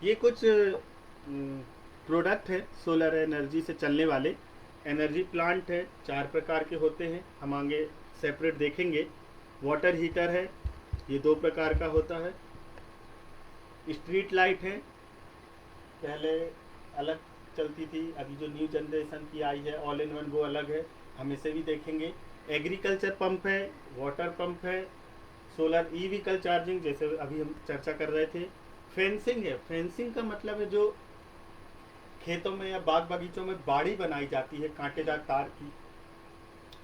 ये कुछ प्रोडक्ट है सोलर एनर्जी से चलने वाले। एनर्जी प्लांट है, 4 प्रकार के होते हैं, हम आगे सेपरेट देखेंगे। वाटर हीटर है, ये 2 प्रकार का होता है। स्ट्रीट लाइट है, पहले अलग चलती थी, अभी जो न्यू जनरेशन की आई है ऑल इन वन वो अलग है, हम इसे भी देखेंगे। एग्रीकल्चर पंप है, वाटर पंप है, सोलर ई व्हीकल चार्जिंग जैसे अभी हम चर्चा कर रहे थे। फेंसिंग है, फेंसिंग का मतलब है जो खेतों में या बाग बगीचों में बाड़ी बनाई जाती है कांटेदार तार की,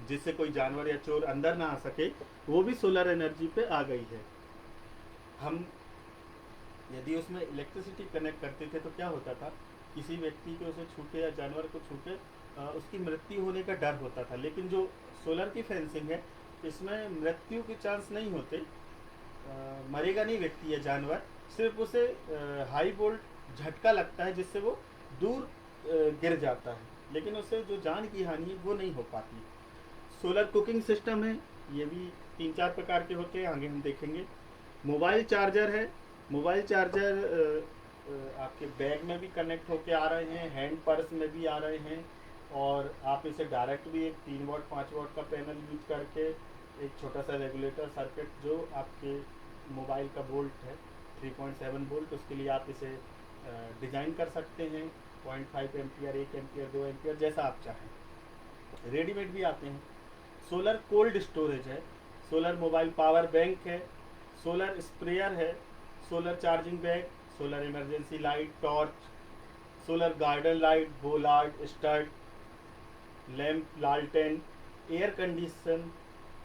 जिससे कोई जानवर या चोर अंदर ना आ सके, वो भी सोलर एनर्जी पे आ गई है। हम यदि उसमें इलेक्ट्रिसिटी कनेक्ट करते थे तो क्या होता था, किसी व्यक्ति को उसे छूटे या जानवर को छूटे उसकी मृत्यु होने का डर होता था। लेकिन जो सोलर की फेंसिंग है, इसमें मृत्यु के चांस नहीं होते, मरेगा नहीं व्यक्ति या जानवर, सिर्फ उसे हाई वोल्ट झटका लगता है जिससे वो दूर गिर जाता है, लेकिन उससे जो जान की हानि है वो नहीं हो पाती। सोलर कुकिंग सिस्टम है, ये भी 3-4 प्रकार के होते हैं, आगे हम देखेंगे। मोबाइल चार्जर है, मोबाइल चार्जर आपके बैग में भी कनेक्ट होके आ रहे हैं, हैंड पर्स में भी आ रहे हैं, और आप इसे डायरेक्ट भी एक 3 वाट 5 वाट का पैनल यूज करके एक छोटा सा रेगुलेटर सर्किट जो आपके मोबाइल का वोल्ट है 3.7 वोल्ट, उसके लिए आप इसे डिज़ाइन कर सकते हैं। 0.5 एम्पियर, 1 एम्पियर, 2 एम्पियर, जैसा आप चाहें। रेडीमेड भी आते हैं। सोलर कोल्ड स्टोरेज है, सोलर मोबाइल पावर बैंक है, सोलर स्प्रेयर है, solar charging bag, solar emergency light torch, solar garden light bollard stud, lamp लालटेन, air condition,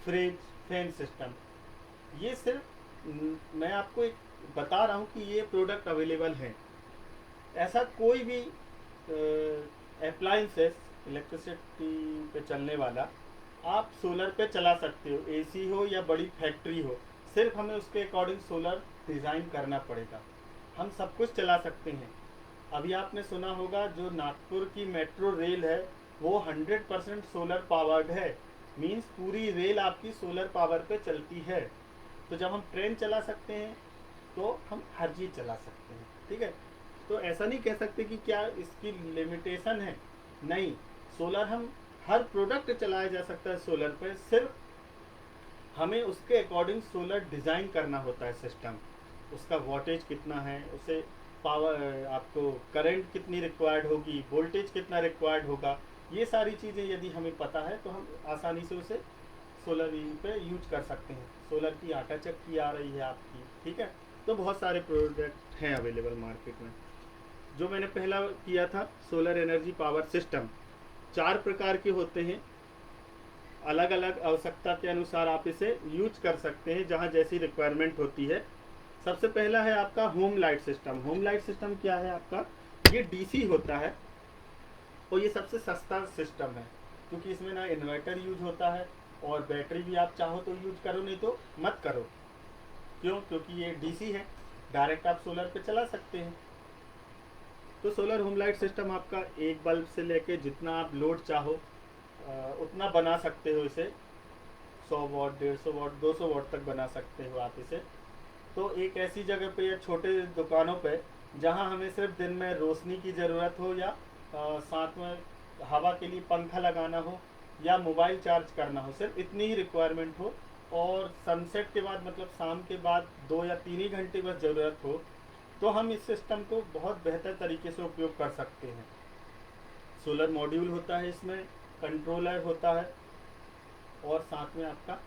fridge, fan system. ये सिर्फ मैं आपको एक बता रहा हूँ कि ये प्रोडक्ट अवेलेबल हैं। ऐसा कोई भी अप्लाइंसेस इलेक्ट्रिसिटी पे चलने वाला आप सोलर पे चला सकते हो, एसी हो या बड़ी फैक्ट्री हो, सिर्फ हमें उसके अकॉर्डिंग सोलर डिज़ाइन करना पड़ेगा। हम सब कुछ चला सकते हैं। अभी आपने सुना होगा जो नागपुर की मेट्रो रेल है वो 100% सोलर पावर्ड है, मीन्स पूरी रेल आपकी सोलर पावर पे चलती है। तो जब हम ट्रेन चला सकते हैं तो हम हर चीज़ चला सकते हैं, ठीक है। तो ऐसा नहीं कह सकते कि क्या इसकी लिमिटेशन है, नहीं। सोलर हम हर प्रोडक्ट चलाया जा सकता है सोलर पे, सिर्फ हमें उसके अकॉर्डिंग सोलर डिज़ाइन करना होता है सिस्टम। उसका वोल्टेज कितना है, उसे पावर आपको करंट कितनी रिक्वायर्ड होगी, वोल्टेज कितना रिक्वायर्ड होगा, ये सारी चीज़ें यदि हमें पता है तो हम आसानी से उसे सोलर पे यूज कर सकते हैं। सोलर की आटा चक्की आ रही है आपकी, ठीक है। तो बहुत सारे प्रोडक्ट हैं अवेलेबल मार्केट में। जो मैंने पहला किया था सोलर एनर्जी पावर सिस्टम, 4 प्रकार के होते हैं, अलग अलग आवश्यकता के अनुसार आप इसे यूज कर सकते हैं जहाँ जैसी रिक्वायरमेंट होती है। सबसे पहला है आपका home light system. Home light system क्या है आपका, ये डीसी होता है और ये सबसे सस्ता सिस्टम है, क्योंकि इसमें ना इन्वर्टर यूज होता है और बैटरी भी आप चाहो तो यूज करो, नहीं तो मत करो। क्यों, क्योंकि ये डीसी है, डायरेक्ट आप सोलर पे चला सकते हैं। तो सोलर होम लाइट सिस्टम आपका एक बल्ब से लेके जितना आप लोड चाहो उतना बना सकते हो इसे। 100 वाट, 150 वाट, 200 वाट तक बना सकते हो आप इसे। तो एक ऐसी जगह पे या छोटे दुकानों पे जहाँ हमें सिर्फ दिन में रोशनी की ज़रूरत हो, या साथ में हवा के लिए पंखा लगाना हो या मोबाइल चार्ज करना हो, सिर्फ इतनी ही रिक्वायरमेंट हो, और सनसेट के बाद मतलब शाम के बाद 2 या 3 ही घंटे बस ज़रूरत हो, तो हम इस सिस्टम को बहुत बेहतर तरीके से उपयोग कर सकते हैं। सोलर मॉड्यूल होता है इसमें, कंट्रोलर होता है, और साथ में आपका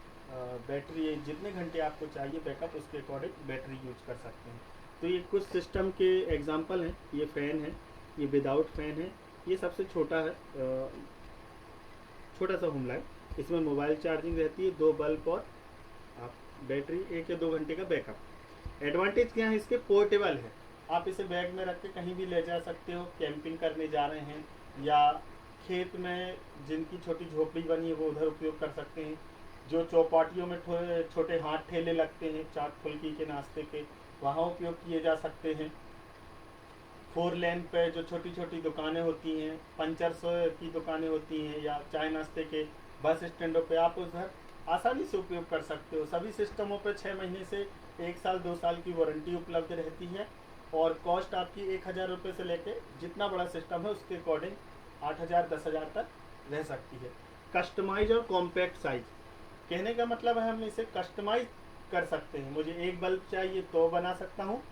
बैटरी, जितने घंटे आपको चाहिए बैकअप उसके अकॉर्डिंग बैटरी यूज कर सकते हैं। तो ये कुछ सिस्टम के एग्जांपल हैं। ये फ़ैन है, ये विदाउट फ़ैन है, ये सबसे छोटा है, छोटा सा होम लाइट। इसमें मोबाइल चार्जिंग रहती है, 2 बल्ब, और आप बैटरी 1 या 2 घंटे का बैकअप। एडवांटेज क्या है इसके, पोर्टेबल है, आप इसे बैग में रख के कहीं भी ले जा सकते हो, कैंपिंग करने जा रहे हैं या खेत में जिनकी छोटी झोपड़ी बनी है वो उधर उपयोग कर सकते हैं। जो चौपाटियों में छोटे हाथ ठेले लगते हैं चाट फुल्की के नाश्ते के, वहाँ उपयोग किए जा सकते हैं। 4 लेन पे जो छोटी छोटी दुकानें होती हैं, पंचर्स की दुकानें होती हैं, या चाय नाश्ते के बस स्टैंडों पे आप उधर आसानी से उपयोग कर सकते हो। सभी सिस्टमों पे 6 महीने से 1 साल 2 साल की वारंटी उपलब्ध रहती है, और कॉस्ट आपकी 1,000 रुपये से लेके जितना बड़ा सिस्टम है उसके अकॉर्डिंग 8,000 10,000 तक रह सकती है। कस्टमाइज और कॉम्पैक्ट साइज, कहने का मतलब है हम इसे कस्टमाइज कर सकते हैं। मुझे एक बल्ब चाहिए तो बना सकता हूँ,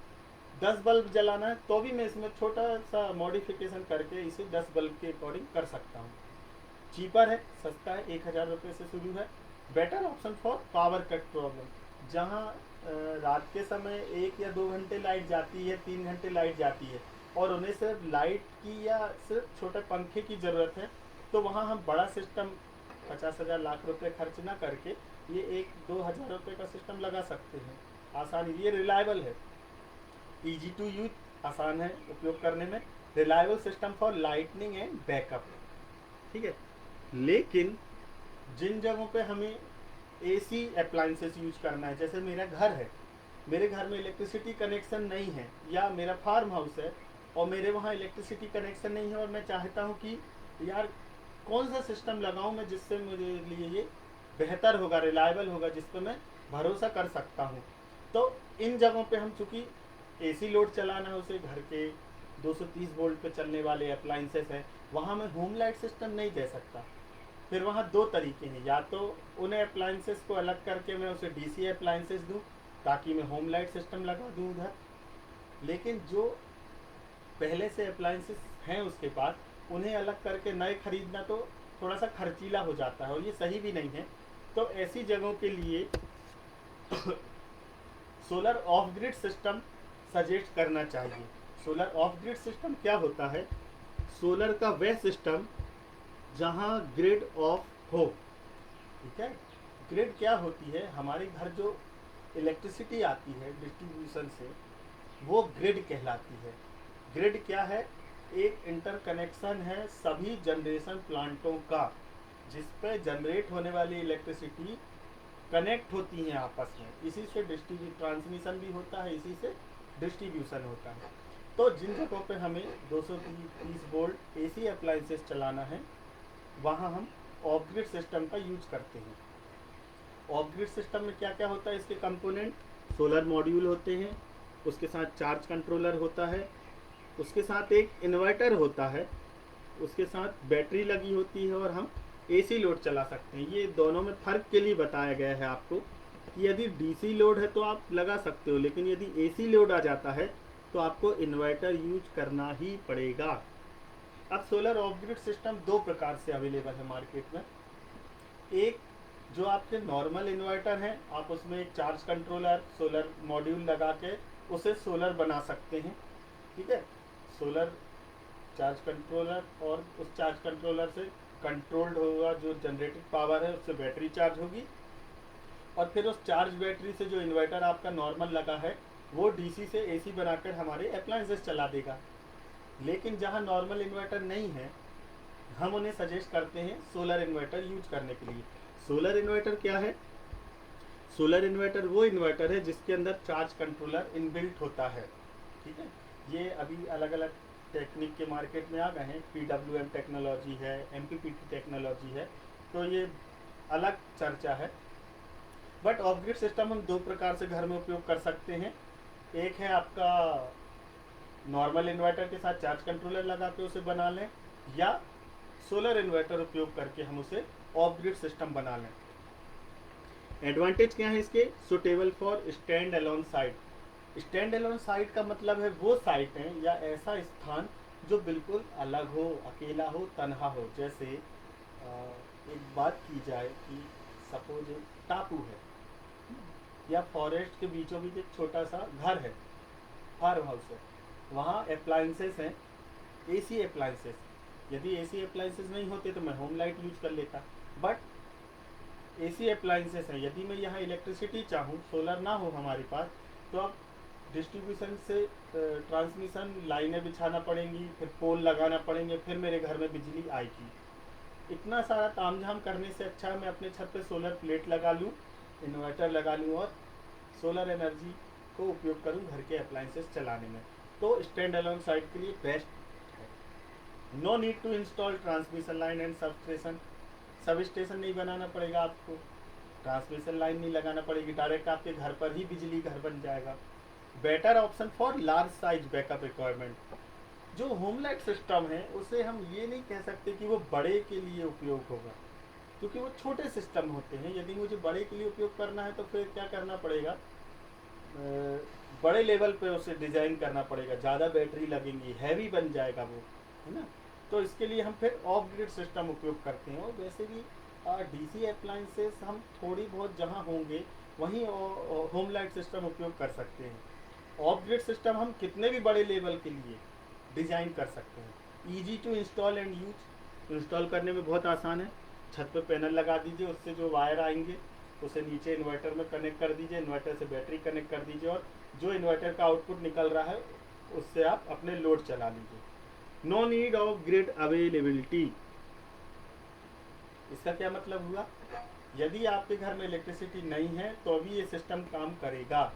10 बल्ब जलाना है तो भी मैं इसमें छोटा सा मॉडिफिकेशन करके इसे 10 बल्ब के अकॉर्डिंग कर सकता हूँ। चीपर है, सस्ता है, 1,000 रुपये से शुरू है। Better option for power cut problem, जहाँ रात के समय 1 या 2 घंटे लाइट जाती है, 3 घंटे लाइट जाती है और उन्हें सिर्फ लाइट की या सिर्फ छोटे पंखे की ज़रूरत है, तो वहाँ हम बड़ा सिस्टम 50,000 लाख रुपए खर्च ना करके ये 1-2 हज़ार रुपये का सिस्टम लगा सकते हैं। आसानी, ये रिलायबल है, ईजी टू यूज, आसान है उपयोग करने में, reliable system for lightning and backup. ठीक है, लेकिन जिन जगहों पे हमें एसी अप्लाइंसेस यूज करना है, जैसे मेरा घर है, मेरे घर में इलेक्ट्रिसिटी कनेक्शन नहीं है, या मेरा फार्म हाउस है और मेरे वहाँ इलेक्ट्रिसिटी कनेक्शन नहीं है और मैं चाहता हूँ कि यार कौन सा सिस्टम लगाऊं मैं जिससे मेरे लिए ये बेहतर होगा, रिलायबल होगा, जिस पर मैं भरोसा कर सकता हूँ। तो इन जगहों पे हम चूँकि एसी लोड चलाना है उसे, घर के 230 वोल्ट पे चलने वाले अप्लाइंसेस हैं, वहाँ मैं होम लाइट सिस्टम नहीं दे सकता। फिर वहाँ 2 तरीके हैं, या तो उन्हें अप्लाइंसेस को अलग करके मैं उसे डीसी अप्लाइंसेस दूँ ताकि मैं होम लाइट सिस्टम लगा दूँ उधर, लेकिन जो पहले से अप्लाइंसेस हैं उसके पास उन्हें अलग करके नए खरीदना तो थोड़ा सा खर्चीला हो जाता है और ये सही भी नहीं है। तो ऐसी जगहों के लिए solar of grid system suggest करना चाहिए। सोलर ऑफ ग्रिड सिस्टम क्या होता है? सोलर का वह सिस्टम जहां ग्रिड ऑफ हो। ठीक है, ग्रिड क्या होती है? हमारे घर जो इलेक्ट्रिसिटी आती है डिस्ट्रीब्यूशन से, वो ग्रिड कहलाती है। ग्रिड क्या है? एक इंटरकनेक्शन है सभी जनरेशन प्लांटों का, जिस पे जनरेट होने वाली इलेक्ट्रिसिटी कनेक्ट होती हैं आपस में, इसी से ट्रांसमिशन भी होता है, इसी से डिस्ट्रीब्यूशन होता है। तो जिन जगहों पे हमें 230 वोल्ट एसी अप्लाइंसेस चलाना है, वहाँ हम ऑफ ग्रिड सिस्टम का यूज करते हैं। ऑफ ग्रिड सिस्टम में क्या क्या होता है? इसके कंपोनेंट सोलर मॉड्यूल होते हैं, उसके साथ चार्ज कंट्रोलर होता है, उसके साथ एक इन्वर्टर होता है, उसके साथ बैटरी लगी होती है और हम एसी लोड चला सकते हैं। ये दोनों में फ़र्क के लिए बताया गया है आपको कि यदि डीसी लोड है तो आप लगा सकते हो, लेकिन यदि एसी लोड आ जाता है तो आपको इन्वर्टर यूज करना ही पड़ेगा। अब सोलर ऑफ ग्रिड सिस्टम 2 प्रकार से अवेलेबल है मार्केट में। एक जो आपके नॉर्मल इन्वर्टर हैं, आप उसमें एक चार्ज कंट्रोलर सोलर मॉड्यूल लगा के उसे सोलर बना सकते हैं। ठीक है, सोलर चार्ज कंट्रोलर, और उस चार्ज कंट्रोलर से कंट्रोल्ड होगा जो जनरेटेड पावर है, उससे बैटरी चार्ज होगी और फिर उस चार्ज बैटरी से जो इन्वर्टर आपका नॉर्मल लगा है वो डीसी से एसी बनाकर हमारे अप्लायंसेस चला देगा। लेकिन जहाँ नॉर्मल इन्वर्टर नहीं है, हम उन्हें सजेस्ट करते हैं सोलर इन्वर्टर यूज करने के लिए। सोलर इन्वर्टर क्या है? सोलर इन्वर्टर वो इन्वर्टर है जिसके अंदर चार्ज कंट्रोलर इनबिल्ट होता है। ठीक है, ये अभी अलग अलग टेक्निक के मार्केट में आ गए हैं, PWM टेक्नोलॉजी है, MPPT टेक्नोलॉजी है, तो ये अलग चर्चा है। बट ऑफ ग्रिड सिस्टम हम 2 प्रकार से घर में उपयोग कर सकते हैं। एक है आपका नॉर्मल इन्वर्टर के साथ चार्ज कंट्रोलर लगा के उसे बना लें, या सोलर इन्वर्टर उपयोग करके हम उसे ऑफ ग्रिड सिस्टम बना लें। एडवांटेज क्या है इसके? Suitable for stand alone site. Stand alone site का मतलब है वो साइट है या ऐसा स्थान जो बिल्कुल अलग हो, अकेला हो, तन्हा हो। जैसे एक बात की जाए कि सपोज एक टापू है या फॉरेस्ट के बीचों बीच एक छोटा सा घर है, फार्म हाउस है, वहाँ अप्लाइंसेस हैं, एसी अप्लाइंसेस। यदि एसी अप्लाइंसेस नहीं होते तो मैं होम लाइट यूज कर लेता, बट एसी अप्लाइंसेस हैं। यदि मैं यहाँ इलेक्ट्रिसिटी चाहूँ, सोलर ना हो हमारे पास, तो अब डिस्ट्रीब्यूशन से ट्रांसमिशन लाइनें बिछाना पड़ेंगी, फिर पोल लगाना पड़ेंगे, फिर मेरे घर में बिजली आएगी। इतना सारा तामझाम करने से अच्छा मैं अपने छत पे सोलर प्लेट लगा लूँ, इन्वर्टर लगा लूँ और सोलर एनर्जी को उपयोग करूँ घर के अप्लाइंसेस चलाने में। तो स्टैंड अलोन साइट के लिए बेस्ट है। No need to install transmission line and substation नहीं बनाना पड़ेगा आपको, ट्रांसमिशन लाइन नहीं लगाना पड़ेगी, डायरेक्ट आपके घर पर ही बिजली घर बन जाएगा। Better option for large size backup requirement. जो होम लाइट सिस्टम है उसे हम ये नहीं कह सकते कि वो बड़े के लिए उपयोग होगा, क्योंकि वो छोटे सिस्टम होते हैं। यदि मुझे बड़े के लिए उपयोग करना है तो फिर क्या करना पड़ेगा, बड़े लेवल पे उसे डिज़ाइन करना पड़ेगा, ज़्यादा बैटरी लगेंगी, हैवी बन जाएगा वो, है ना। तो इसके लिए हम फिर ऑफ ग्रिड सिस्टम उपयोग करते हैं। और वैसे भी डीसी अप्लाइंसेस हम थोड़ी बहुत जहाँ होंगे वहीं होम लाइट सिस्टम उपयोग कर सकते हैं। ऑफ ग्रिड सिस्टम हम कितने भी बड़े लेवल के लिए डिज़ाइन कर सकते हैं। Easy to install and use, install करने में बहुत आसान है। छत पे पैनल लगा दीजिए, उससे जो वायर आएंगे उसे नीचे इन्वर्टर में कनेक्ट कर दीजिए, इन्वर्टर से बैटरी कनेक्ट कर दीजिए, और जो इन्वर्टर का आउटपुट निकल रहा है उससे आप अपने लोड चला लीजिए। No need of grid availability. इसका क्या मतलब हुआ, यदि आपके घर में इलेक्ट्रिसिटी नहीं है तो भी ये सिस्टम काम करेगा।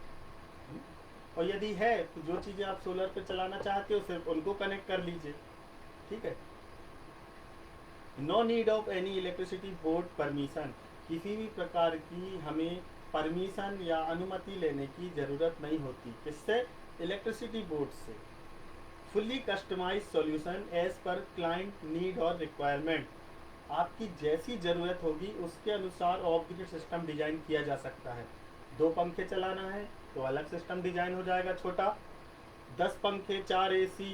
और यदि है तो जो चीज़ें आप सोलर पे चलाना चाहते हो सिर्फ उनको कनेक्ट कर लीजिए, ठीक है। No need of any electricity board permission, किसी भी प्रकार की हमें परमिशन या अनुमति लेने की ज़रूरत नहीं होती। किससे, इलेक्ट्रिसिटी बोर्ड से। Fully customise solution as per client need और रिक्वायरमेंट, आपकी जैसी ज़रूरत होगी उसके अनुसार ऑफ ग्रिड सिस्टम डिज़ाइन किया जा सकता है। 2 पंखे चलाना है तो अलग सिस्टम डिज़ाइन हो जाएगा छोटा, 10 पंखे, 4 एसी,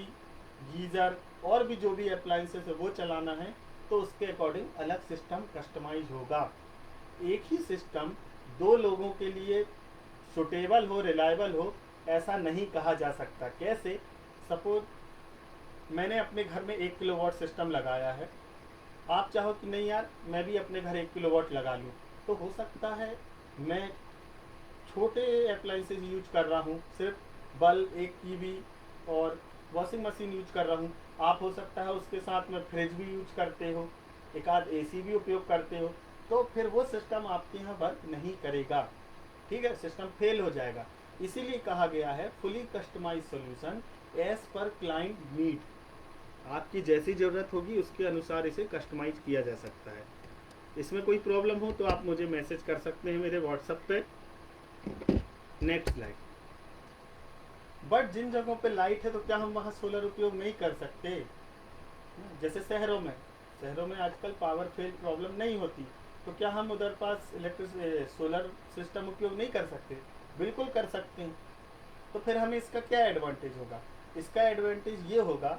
गीज़र और भी जो भी अप्लाइंसेस है वो चलाना है तो उसके अकॉर्डिंग अलग सिस्टम कस्टमाइज होगा। एक ही सिस्टम 2 लोगों के लिए सुटेबल हो, रिलायबल हो, ऐसा नहीं कहा जा सकता। कैसे, सपोज मैंने अपने घर में 1 किलोवाट सिस्टम लगाया है, आप चाहो कि नहीं यार मैं भी अपने घर 1 किलोवाट लगा लूँ, तो हो सकता है मैं छोटे अप्लाइंसेज यूज कर रहा हूँ, सिर्फ बल्ब, एक टीवी और वॉशिंग मशीन यूज कर रहा हूँ। आप हो सकता है उसके साथ में फ्रिज भी यूज करते हो, एक आध एसी भी उपयोग करते हो, तो फिर वो सिस्टम आपके यहाँ वर्क नहीं करेगा, ठीक है, सिस्टम फेल हो जाएगा। इसीलिए कहा गया है fully customise solution as per client need, आपकी जैसी ज़रूरत होगी उसके अनुसार इसे कस्टमाइज किया जा सकता है। इसमें कोई प्रॉब्लम हो तो आप मुझे मैसेज कर सकते हैं मेरे व्हाट्सएप पे। Next slide. बट जिन जगहों पे लाइट है तो क्या हम वहाँ सोलर उपयोग नहीं कर सकते, जैसे शहरों में आजकल पावर फेल प्रॉब्लम नहीं होती, तो क्या हम उधर पास इलेक्ट्रिक सोलर सिस्टम उपयोग नहीं कर सकते, बिल्कुल कर सकते हैं। तो फिर हमें इसका क्या एडवांटेज होगा, इसका एडवांटेज ये होगा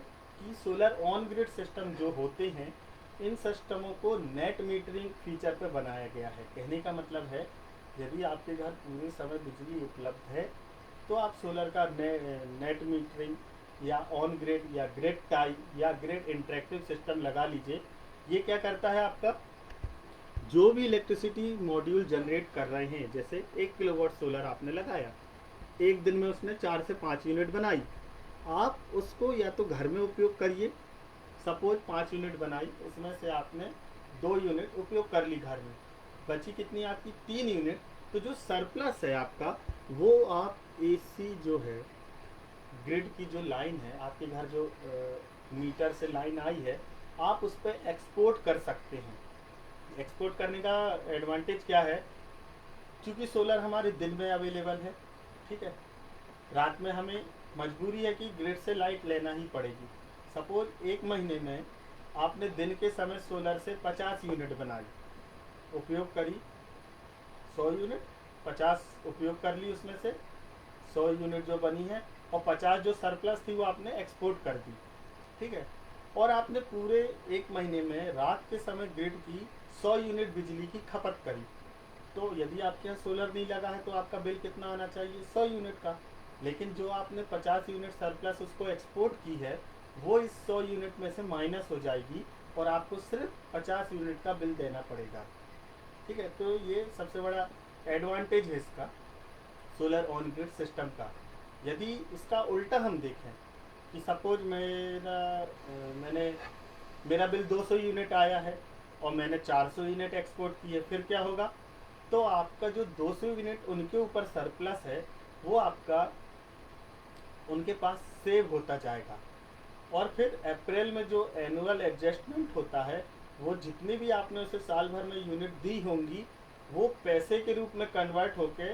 कि सोलर ऑन ग्रिड सिस्टम जो होते हैं इन सिस्टमों को नेट मीटरिंग फीचर पर बनाया गया है। कहने का मतलब है यदि आपके घर पूरे समय बिजली उपलब्ध है तो आप सोलर का नेट मीटरिंग या ऑन ग्रिड या ग्रिड टाई या ग्रिड इंटरेक्टिव सिस्टम लगा लीजिए। ये क्या करता है, आपका जो भी इलेक्ट्रिसिटी मॉड्यूल जनरेट कर रहे हैं, जैसे 1 किलोवाट सोलर आपने लगाया, एक दिन में उसने 4 से 5 यूनिट बनाई, आप उसको या तो घर में उपयोग करिए, सपोज 5 यूनिट बनाई, उसमें से आपने 2 यूनिट उपयोग कर ली घर में, बची कितनी आपकी 3 यूनिट। तो जो सरप्लस है आपका वो आप एसी जो है, ग्रिड की जो लाइन है आपके घर, जो मीटर से लाइन आई है, आप उस पर एक्सपोर्ट कर सकते हैं। एक्सपोर्ट करने का एडवांटेज क्या है, क्योंकि सोलर हमारे दिन में अवेलेबल है, ठीक है, रात में हमें मजबूरी है कि ग्रिड से लाइट लेना ही पड़ेगी। सपोज 1 महीने में आपने दिन के समय सोलर से 50 यूनिट बनाई, उपयोग करी 100 यूनिट, 50 उपयोग कर ली, उसमें से 100 यूनिट जो बनी है और 50 जो सरप्लस थी वो आपने एक्सपोर्ट कर दी, ठीक है। और आपने पूरे 1 महीने में रात के समय ग्रिड की 100 यूनिट बिजली की खपत करी, तो यदि आपके यहाँ सोलर नहीं लगा है तो आपका बिल कितना आना चाहिए, 100 यूनिट का। लेकिन जो आपने 50 यूनिट सरप्लस उसको एक्सपोर्ट की है वो इस 100 यूनिट में से माइनस हो जाएगी और आपको सिर्फ 50 यूनिट का बिल देना पड़ेगा, ठीक है। तो ये सबसे बड़ा एडवांटेज है इसका सोलर ऑन ग्रिड सिस्टम का। यदि इसका उल्टा हम देखें कि सपोज मेरा बिल 200 यूनिट आया है और मैंने 400 यूनिट एक्सपोर्ट की है, फिर क्या होगा, तो आपका जो 200 यूनिट उनके ऊपर सरप्लस है वो आपका उनके पास सेव होता जाएगा। और फिर अप्रैल में जो एनुअल एडजस्टमेंट होता है वो जितनी भी आपने उसे साल भर में यूनिट दी होंगी वो पैसे के रूप में कन्वर्ट होके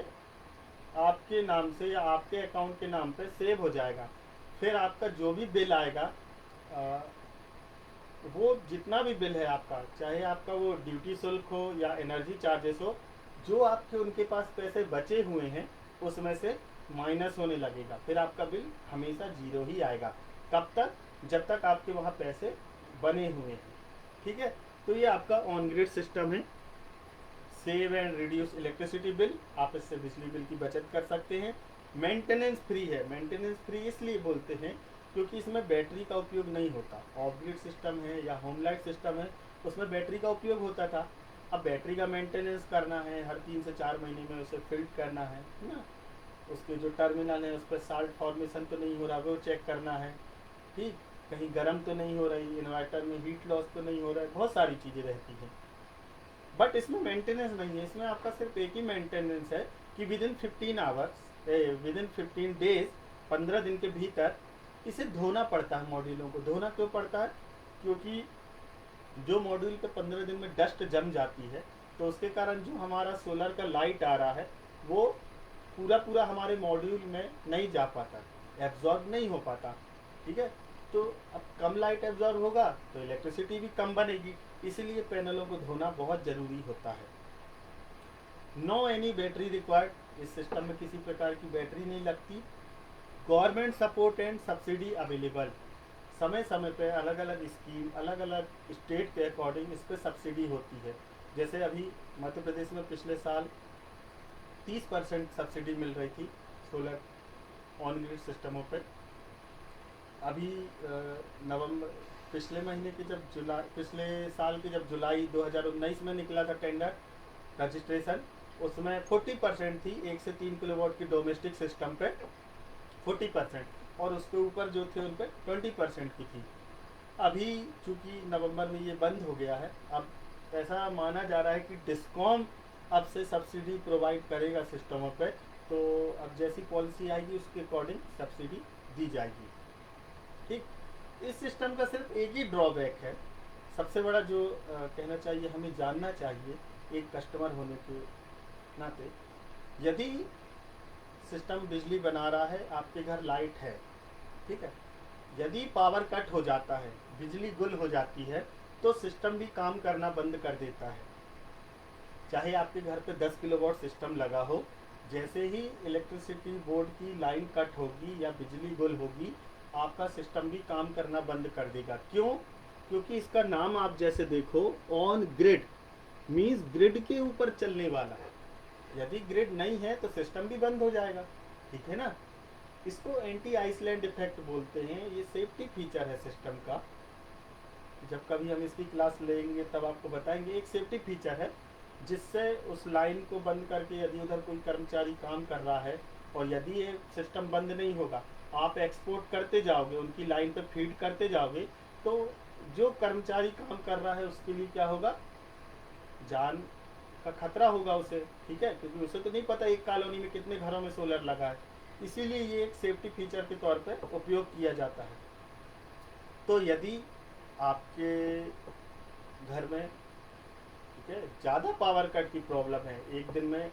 आपके नाम से या आपके अकाउंट के नाम पे सेव हो जाएगा। फिर आपका जो भी बिल आएगा, आ, वो जितना भी बिल है आपका, चाहे आपका वो ड्यूटी शुल्क हो या एनर्जी चार्जेस हो, जो आपके उनके पास पैसे बचे हुए हैं उसमें से माइनस होने लगेगा। फिर आपका बिल हमेशा जीरो ही आएगा। कब तक? जब तक आपके वहाँ पैसे बने हुए हैं। ठीक है, तो ये आपका ऑन ग्रिड सिस्टम है। Save and reduce electricity bill, आप इससे बिजली बिल की बचत कर सकते हैं। मेंटेनेंस फ्री है। मेंटेनेंस फ्री इसलिए बोलते हैं क्योंकि इसमें बैटरी का उपयोग नहीं होता। ऑफ ग्रिड सिस्टम है या होम लाइट सिस्टम है, उसमें बैटरी का उपयोग होता था। अब बैटरी का मेंटेनेंस करना है, हर 3 से 4 महीने में उसे फिल्ड करना है ना। उसके जो टर्मिनल है उस पर साल्ट फॉर्मेशन तो नहीं हो रहा, वो चेक करना है। ठीक, कहीं गर्म तो नहीं हो रही, इन्वर्टर में हीट लॉस तो नहीं हो रहा है, बहुत सारी चीज़ें रहती हैं। बट इसमें मेंटेनेंस नहीं है। इसमें आपका सिर्फ एक ही मेंटेनेंस है कि with in 15 hours, with in 15 days, 15 दिन के भीतर इसे धोना पड़ता है। मॉड्यूलों को धोना क्यों पड़ता है? क्योंकि जो मॉड्यूल पे 15 दिन में डस्ट जम जाती है, तो उसके कारण जो हमारा सोलर का लाइट आ रहा है वो पूरा पूरा हमारे मॉड्यूल में नहीं जा पाता, एब्जॉर्ब नहीं हो पाता। ठीक है, तो अब कम लाइट एब्जॉर्ब होगा तो इलेक्ट्रिसिटी भी कम बनेगी, इसीलिए पैनलों को धोना बहुत ज़रूरी होता है। नो एनी बैटरी रिक्वायर्ड, इस सिस्टम में किसी प्रकार की बैटरी नहीं लगती। Government support and subsidy available, समय समय पे अलग अलग स्कीम, अलग अलग स्टेट के अकॉर्डिंग इस पर सब्सिडी होती है। जैसे अभी मध्य प्रदेश में पिछले साल 30% सब्सिडी मिल रही थी सोलर ऑन ग्रिड सिस्टमों पे। अभी नवंबर, पिछले महीने की जब जुलाई, पिछले साल की जब जुलाई 2019 में निकला था टेंडर रजिस्ट्रेशन, उसमें 40% थी 1 से 3 किलोवाट की डोमेस्टिक सिस्टम पे 40%, और उसके ऊपर जो थे उन पर 20% की थी। अभी चूंकि नवंबर में ये बंद हो गया है, अब ऐसा माना जा रहा है कि डिस्कॉम अब से सब्सिडी प्रोवाइड करेगा सिस्टमों पे। तो अब जैसी पॉलिसी आएगी उसके अकॉर्डिंग सब्सिडी दी जाएगी। ठीक, इस सिस्टम का सिर्फ एक ही ड्रॉबैक है, सबसे बड़ा जो कहना चाहिए, हमें जानना चाहिए एक कस्टमर होने के नाते। यदि सिस्टम बिजली बना रहा है, आपके घर लाइट है, ठीक है, यदि पावर कट हो जाता है, बिजली गुल हो जाती है, तो सिस्टम भी काम करना बंद कर देता है। चाहे आपके घर पे 10 किलोवाट सिस्टम लगा हो, जैसे ही इलेक्ट्रिसिटी बोर्ड की लाइन कट होगी या बिजली गुल होगी, आपका सिस्टम भी काम करना बंद कर देगा। क्यों? क्योंकि इसका नाम आप जैसे देखो, ऑन ग्रिड मीन्स ग्रिड के ऊपर चलने वाला है। यदि ग्रिड नहीं है तो सिस्टम भी बंद हो जाएगा। ठीक है ना। इसको एंटी आइसलैंड इफेक्ट बोलते हैं। ये सेफ्टी फीचर है सिस्टम का। जब कभी हम इसकी क्लास लेंगे तब आपको बताएंगे। एक सेफ्टी फीचर है जिससे उस लाइन को बंद करके यदि उधर कोई कर्मचारी काम कर रहा है और यदि ये सिस्टम बंद नहीं होगा, आप एक्सपोर्ट करते जाओगे, उनकी लाइन पे फीड करते जाओगे, तो जो कर्मचारी काम कर रहा है उसके लिए क्या होगा, जान का खतरा होगा उसे। ठीक है, क्योंकि उसे तो नहीं पता एक कॉलोनी में कितने घरों में सोलर लगा है। इसीलिए ये एक सेफ्टी फीचर के तौर पर उपयोग किया जाता है। तो यदि आपके घर में, ठीक है, ज़्यादा पावर कट की प्रॉब्लम है, एक दिन में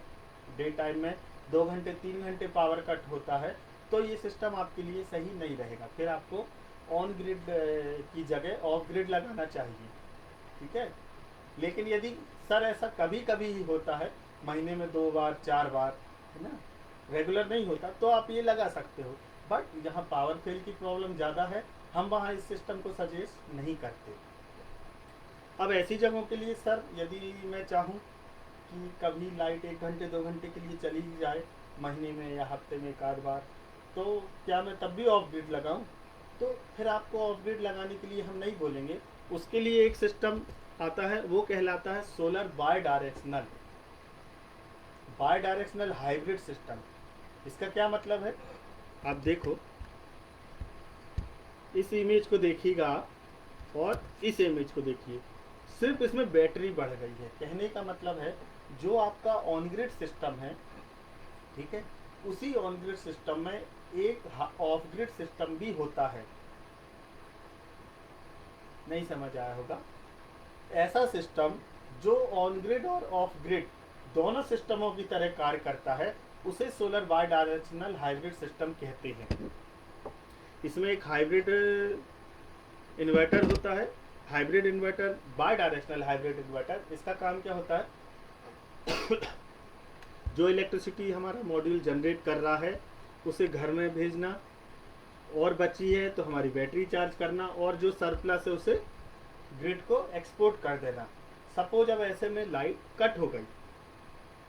डे टाइम में 2 घंटे 3 घंटे पावर कट होता है, तो ये सिस्टम आपके लिए सही नहीं रहेगा। फिर आपको ऑन ग्रिड की जगह ऑफ ग्रिड लगाना चाहिए। ठीक है, लेकिन यदि सर ऐसा कभी कभी ही होता है, महीने में 2 बार 4 बार, है ना, रेगुलर नहीं होता, तो आप ये लगा सकते हो। बट जहाँ पावर फेल की प्रॉब्लम ज़्यादा है, हम वहाँ इस सिस्टम को सजेस्ट नहीं करते। अब ऐसी जगहों के लिए सर, यदि मैं चाहूँ कि कभी लाइट 1 घंटे 2 घंटे के लिए चली जाए महीने में या हफ्ते में एक आध बार, तो क्या मैं तब भी ऑफ ग्रिड लगाऊं? तो फिर आपको ऑफ ग्रिड लगाने के लिए हम नहीं बोलेंगे। उसके लिए एक सिस्टम आता है, वो कहलाता है solar bidirectional hybrid system. इसका क्या मतलब है? आप देखो, इस इमेज को देखिएगा और इस इमेज को देखिए, सिर्फ इसमें बैटरी बढ़ गई है। कहने का मतलब है जो आपका ऑन ग्रिड सिस्टम है, ठीक है, उसी ऑन ग्रिड सिस्टम में एक ऑफ ग्रिड सिस्टम भी होता है। नहीं समझ आया होगा। ऐसा सिस्टम जो ऑन ग्रिड और ऑफ ग्रिड दोनों सिस्टमों की तरह कार्य करता है, उसे solar bidirectional hybrid system कहते हैं। इसमें एक हाइब्रिड इन्वर्टर होता है, hybrid inverter, by directional hybrid inverter. इसका काम क्या होता है जो इलेक्ट्रिसिटी हमारा मॉड्यूल जनरेट कर रहा है उसे घर में भेजना, और बची है तो हमारी बैटरी चार्ज करना, और जो सरप्लस है उसे ग्रिड को एक्सपोर्ट कर देना। सपोज अब ऐसे में लाइट कट हो गई,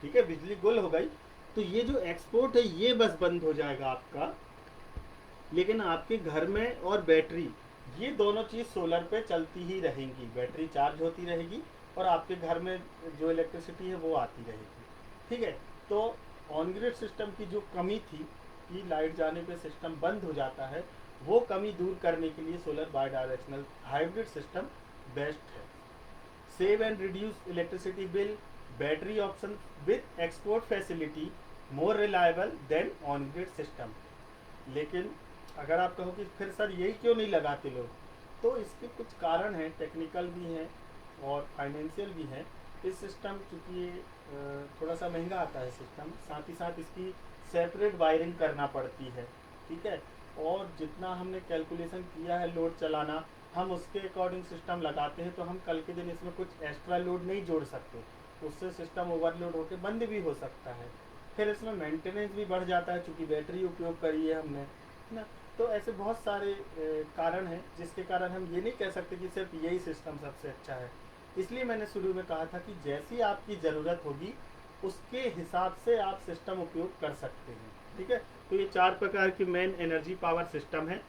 ठीक है, बिजली गुल हो गई, तो ये जो एक्सपोर्ट है ये बस बंद हो जाएगा आपका, लेकिन आपके घर में और बैटरी, ये दोनों चीज़ सोलर पे चलती ही रहेंगी। बैटरी चार्ज होती रहेगी और आपके घर में जो इलेक्ट्रिसिटी है वो आती रहेगी, ठीक है। तो ऑन ग्रिड सिस्टम की जो कमी थी कि लाइट जाने पे सिस्टम बंद हो जाता है, वो कमी दूर करने के लिए solar bidirectional hybrid system best है। Save and reduce electricity bill, battery option with export facility, more reliable than on grid system. लेकिन अगर आप कहो कि फिर सर यही क्यों नहीं लगाते लोग, तो इसके कुछ कारण हैं, टेक्निकल भी हैं और फाइनेंशियल भी हैं। इस सिस्टम चूँकि ये थोड़ा सा महंगा आता है सिस्टम, साथ ही साथ इसकी सेपरेट वायरिंग करना पड़ती है, ठीक है। और जितना हमने कैलकुलेशन किया है लोड चलाना, हम उसके अकॉर्डिंग सिस्टम लगाते हैं, तो हम कल के दिन इसमें कुछ एक्स्ट्रा लोड नहीं जोड़ सकते, उससे सिस्टम ओवरलोड होकर बंद भी हो सकता है। फिर इसमें मेंटेनेंस भी बढ़ जाता है चूँकि बैटरी उपयोग करी है हमने, है ना। तो ऐसे बहुत सारे कारण हैं जिसके कारण हम ये नहीं कह सकते कि सिर्फ यही सिस्टम सबसे अच्छा है। इसलिए मैंने शुरू में कहा था कि जैसी आपकी ज़रूरत होगी उसके हिसाब से आप सिस्टम उपयोग कर सकते हैं, ठीक है। तो ये 4 प्रकार की मेन एनर्जी पावर सिस्टम है।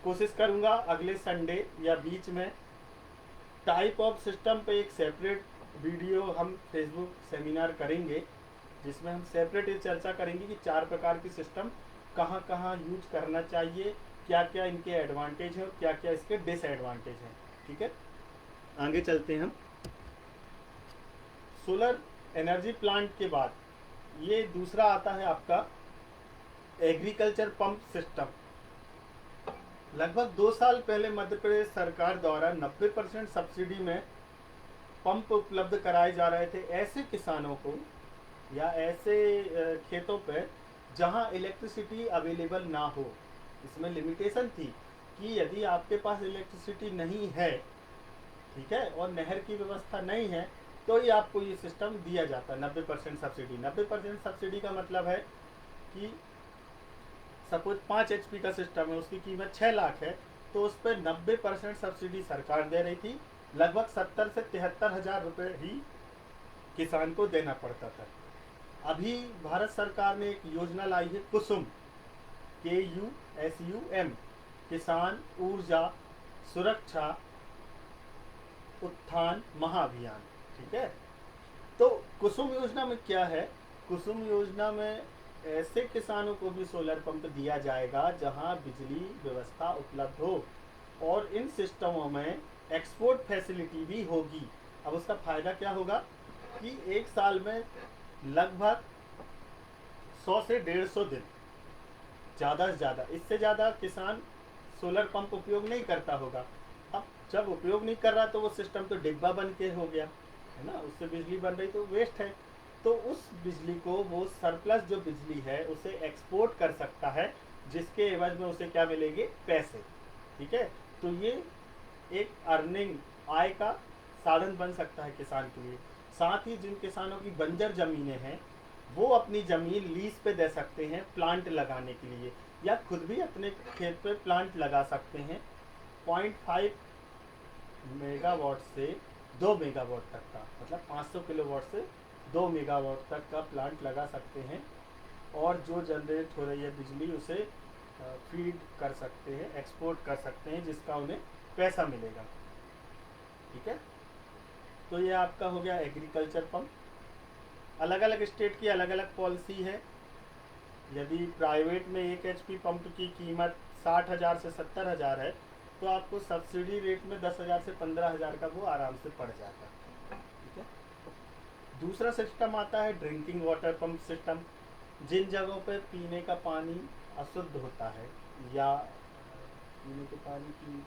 कोशिश करूँगा अगले संडे या बीच में टाइप ऑफ सिस्टम पे एक सेपरेट वीडियो हम फेसबुक सेमिनार करेंगे, जिसमें हम सेपरेट ये चर्चा करेंगे कि 4 प्रकार की सिस्टम कहाँ कहाँ यूज करना चाहिए, क्या क्या इनके एडवांटेज हैं और क्या क्या इसके डिसएडवांटेज हैं, ठीक है। आगे चलते हैं हम। सोलर एनर्जी प्लांट के बाद ये दूसरा आता है आपका एग्रीकल्चर पंप सिस्टम। लगभग 2 साल पहले मध्य प्रदेश सरकार द्वारा 90% सब्सिडी में पंप उपलब्ध कराए जा रहे थे ऐसे किसानों को या ऐसे खेतों पे जहां इलेक्ट्रिसिटी अवेलेबल ना हो। इसमें लिमिटेशन थी कि यदि आपके पास इलेक्ट्रिसिटी नहीं है, ठीक है, और नहर की व्यवस्था नहीं है, तो ही आपको ये सिस्टम दिया जाता है 90% सब्सिडी। 90% सब्सिडी का मतलब है कि सपोज 5 HP का सिस्टम है, उसकी कीमत 6 लाख है, तो उस पर 90% सब्सिडी सरकार दे रही थी। लगभग 70 से 73 हज़ार रुपये ही किसान को देना पड़ता था। अभी भारत सरकार ने एक योजना लाई है कुसुम, KUSUM, किसान ऊर्जा सुरक्षा उत्थान महाअभियान, ठीक है। तो कुसुम योजना में क्या है, कुसुम योजना में ऐसे किसानों को भी सोलर पंप दिया जाएगा जहां बिजली व्यवस्था उपलब्ध हो, और इन सिस्टमों में एक्सपोर्ट फैसिलिटी भी होगी। अब उसका फायदा क्या होगा कि 1 साल में लगभग 100 से 150 दिन, ज़्यादा से ज़्यादा, इससे ज़्यादा किसान सोलर पंप उपयोग नहीं करता होगा। अब जब उपयोग नहीं कर रहा तो वो सिस्टम तो डिब्बा बन के हो गया है ना, उससे बिजली बन रही तो वेस्ट है। तो उस बिजली को, वो सरप्लस जो बिजली है उसे एक्सपोर्ट कर सकता है, जिसके एवज में उसे क्या मिलेंगे, पैसे, ठीक है। तो ये एक अर्निंग, आय का साधन बन सकता है किसान के लिए। साथ ही जिन किसानों की बंजर ज़मीनें हैं वो अपनी ज़मीन लीज पे दे सकते हैं प्लांट लगाने के लिए, या खुद भी अपने खेत पे प्लांट लगा सकते हैं। 0.5 मेगावाट से 2 मेगावाट तक का, मतलब 500 किलोवाट से 2 मेगावाट तक का प्लांट लगा सकते हैं, और जो जनरेट हो रही है बिजली उसे फीड कर सकते हैं, एक्सपोर्ट कर सकते हैं, जिसका उन्हें पैसा मिलेगा, ठीक है। तो ये आपका हो गया एग्रीकल्चर पंप। अलग अलग स्टेट की अलग अलग पॉलिसी है। यदि प्राइवेट में 1 HP पंप की कीमत 60,000 से 70,000 है, तो आपको सब्सिडी रेट में 10,000 से 15,000 का वो आराम से पड़ जाता है, ठीक है। दूसरा सिस्टम आता है ड्रिंकिंग वाटर पंप सिस्टम। जिन जगहों पर पीने का पानी अशुद्ध होता है या पीने के पानी की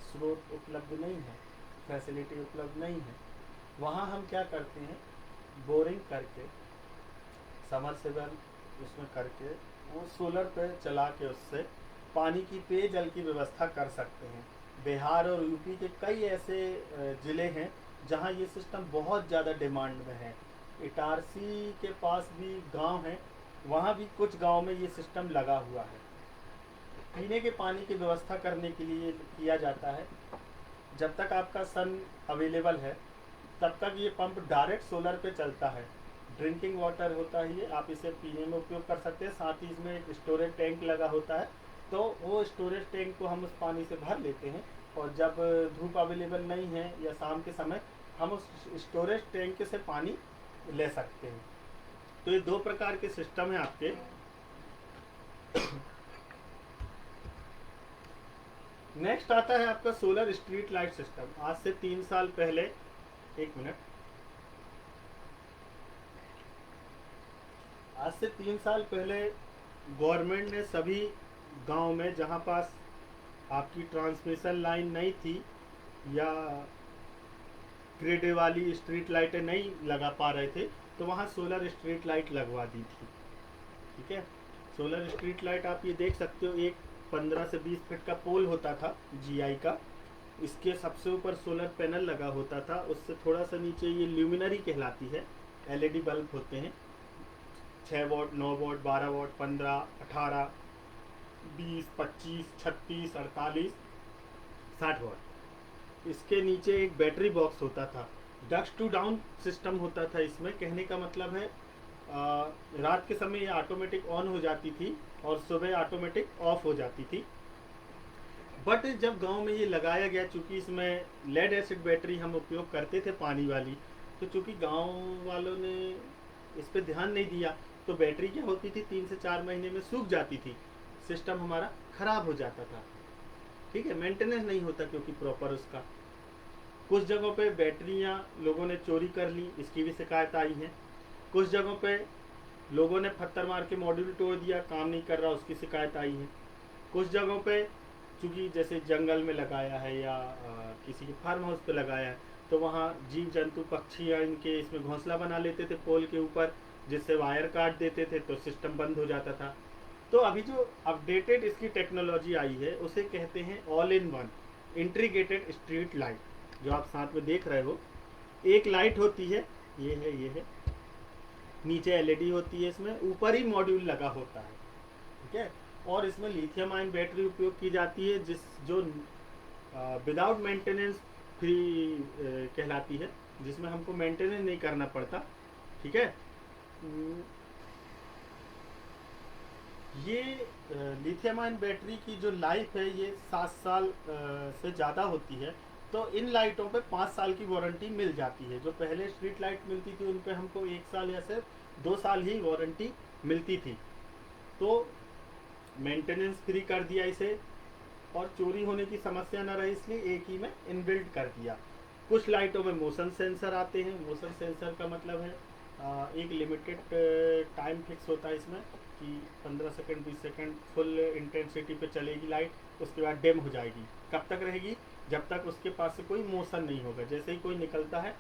स्रोत उपलब्ध नहीं है, फैसिलिटी उपलब्ध नहीं है, वहाँ हम क्या करते हैं, बोरिंग करके समरसेबल उसमें करके वो सोलर पे चला के उससे पानी की पेयजल की व्यवस्था कर सकते हैं। बिहार और यूपी के कई ऐसे ज़िले हैं जहाँ ये सिस्टम बहुत ज़्यादा डिमांड में है। इटारसी के पास भी गांव है, वहाँ भी कुछ गांव में ये सिस्टम लगा हुआ है। पीने के पानी की व्यवस्था करने के लिए किया जाता है। जब तक आपका सन अवेलेबल है तब तक ये पंप डायरेक्ट सोलर पे चलता है। ड्रिंकिंग वाटर होता है ये, आप इसे पीने में उपयोग कर सकते हैं। साथ ही इसमें एक स्टोरेज टैंक लगा होता है, तो वो स्टोरेज टैंक को हम उस पानी से भर लेते हैं और जब धूप अवेलेबल नहीं है या शाम के समय हम उस स्टोरेज टैंक से पानी ले सकते हैं। तो ये दो प्रकार के सिस्टम हैं आपके। नेक्स्ट आता है आपका सोलर स्ट्रीट लाइट सिस्टम। आज से 3 साल पहले, एक मिनट, आज से 3 साल पहले गवर्नमेंट ने सभी गांव में जहां पास आपकी ट्रांसमिशन लाइन नहीं थी या ग्रिड वाली स्ट्रीट लाइटें नहीं लगा पा रहे थे, तो वहां सोलर स्ट्रीट लाइट लगवा दी थी। ठीक है, सोलर स्ट्रीट लाइट आप ये देख सकते हो, एक 15 से 20 फीट का पोल होता था जीआई का, इसके सबसे ऊपर सोलर पैनल लगा होता था, उससे थोड़ा सा नीचे ये ल्यूमिनरी कहलाती है, एलईडी बल्ब होते हैं, 6 वॉट, 9 वॉट, 12 वॉट, 15, 18, 20, 25, 36, 48, 60 वॉट। इसके नीचे एक बैटरी बॉक्स होता था। डक्स टू डाउन सिस्टम होता था इसमें। कहने का मतलब है रात के समय ये ऑटोमेटिक ऑन हो जाती थी और सुबह ऑटोमेटिक ऑफ हो जाती थी। बट जब गांव में ये लगाया गया, चूंकि इसमें लेड एसिड बैटरी हम उपयोग करते थे पानी वाली, तो चूंकि गांव वालों ने इस पर ध्यान नहीं दिया, तो बैटरी क्या होती थी 3 से 4 महीने में सूख जाती थी, सिस्टम हमारा खराब हो जाता था। ठीक है, मेंटेनेंस नहीं होता क्योंकि प्रॉपर उसका। कुछ जगहों पे बैटरियां लोगों ने चोरी कर ली, इसकी भी शिकायत आई है। कुछ जगहों पे लोगों ने पत्थर मार के मॉड्यूल तोड़ दिया, काम नहीं कर रहा, उसकी शिकायत आई है। कुछ जगहों पे चूँकि जैसे जंगल में लगाया है या किसी के फार्म हाउस पे लगाया है, तो वहाँ जीव जंतु पक्षी या इनके इसमें घोंसला बना लेते थे पोल के ऊपर, जिससे वायर काट देते थे तो सिस्टम बंद हो जाता था। तो अभी जो अपडेटेड इसकी टेक्नोलॉजी आई है उसे कहते हैं all in one integrated street light, जो आप साथ में देख रहे हो। एक लाइट होती है, ये है, नीचे एलईडी होती है, इसमें ऊपर ही मॉड्यूल लगा होता है। ठीक है, और इसमें लिथियम आयन बैटरी उपयोग की जाती है, जो विदाउट मेंटेनेंस फ्री कहलाती है, जिसमें हमको मेंटेनेंस नहीं करना पड़ता। ठीक है, ये लिथियम आयन बैटरी की जो लाइफ है ये 7 साल से ज़्यादा होती है। तो इन लाइटों पे 5 साल की वारंटी मिल जाती है। जो पहले स्ट्रीट लाइट मिलती थी उन पे हमको 1 साल या सिर्फ 2 साल ही वारंटी मिलती थी। तो मेंटेनेंस फ्री कर दिया इसे, और चोरी होने की समस्या न रहे इसलिए एक ही में इनबिल्ट कर दिया। कुछ लाइटों में मोशन सेंसर आते हैं। मोशन सेंसर का मतलब है एक लिमिटेड टाइम फिक्स होता है इसमें कि 15 सेकंड 20 सेकंड फुल इंटेंसिटी पे चलेगी लाइट, उसके बाद डिम हो जाएगी। कब तक रहेगी? जब तक उसके पास से कोई मोशन नहीं होगा। जैसे ही कोई निकलता है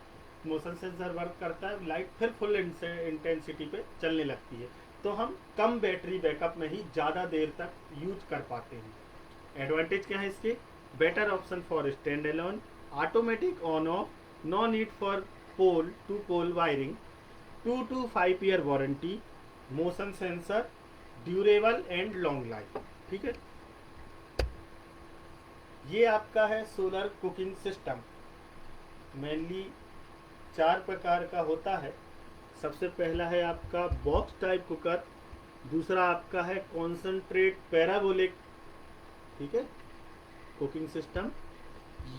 मोशन सेंसर वर्क करता है, लाइट फिर फुल इंटेंसिटी पे चलने लगती है। तो हम कम बैटरी बैकअप में ही ज़्यादा देर तक यूज कर पाते हैं। एडवांटेज क्या है इसके? Better option for stand alone, automatic on off, no need for pole to pole wiring, 2 to 5 year warranty, motion sensor, durable and long life. ठीक है, ये आपका है सोलर कुकिंग सिस्टम। मेनली 4 प्रकार का होता है। सबसे पहला है आपका बॉक्स टाइप कुकर, दूसरा आपका है कॉन्सेंट्रेट पैराबोलिक, ठीक है, कुकिंग सिस्टम।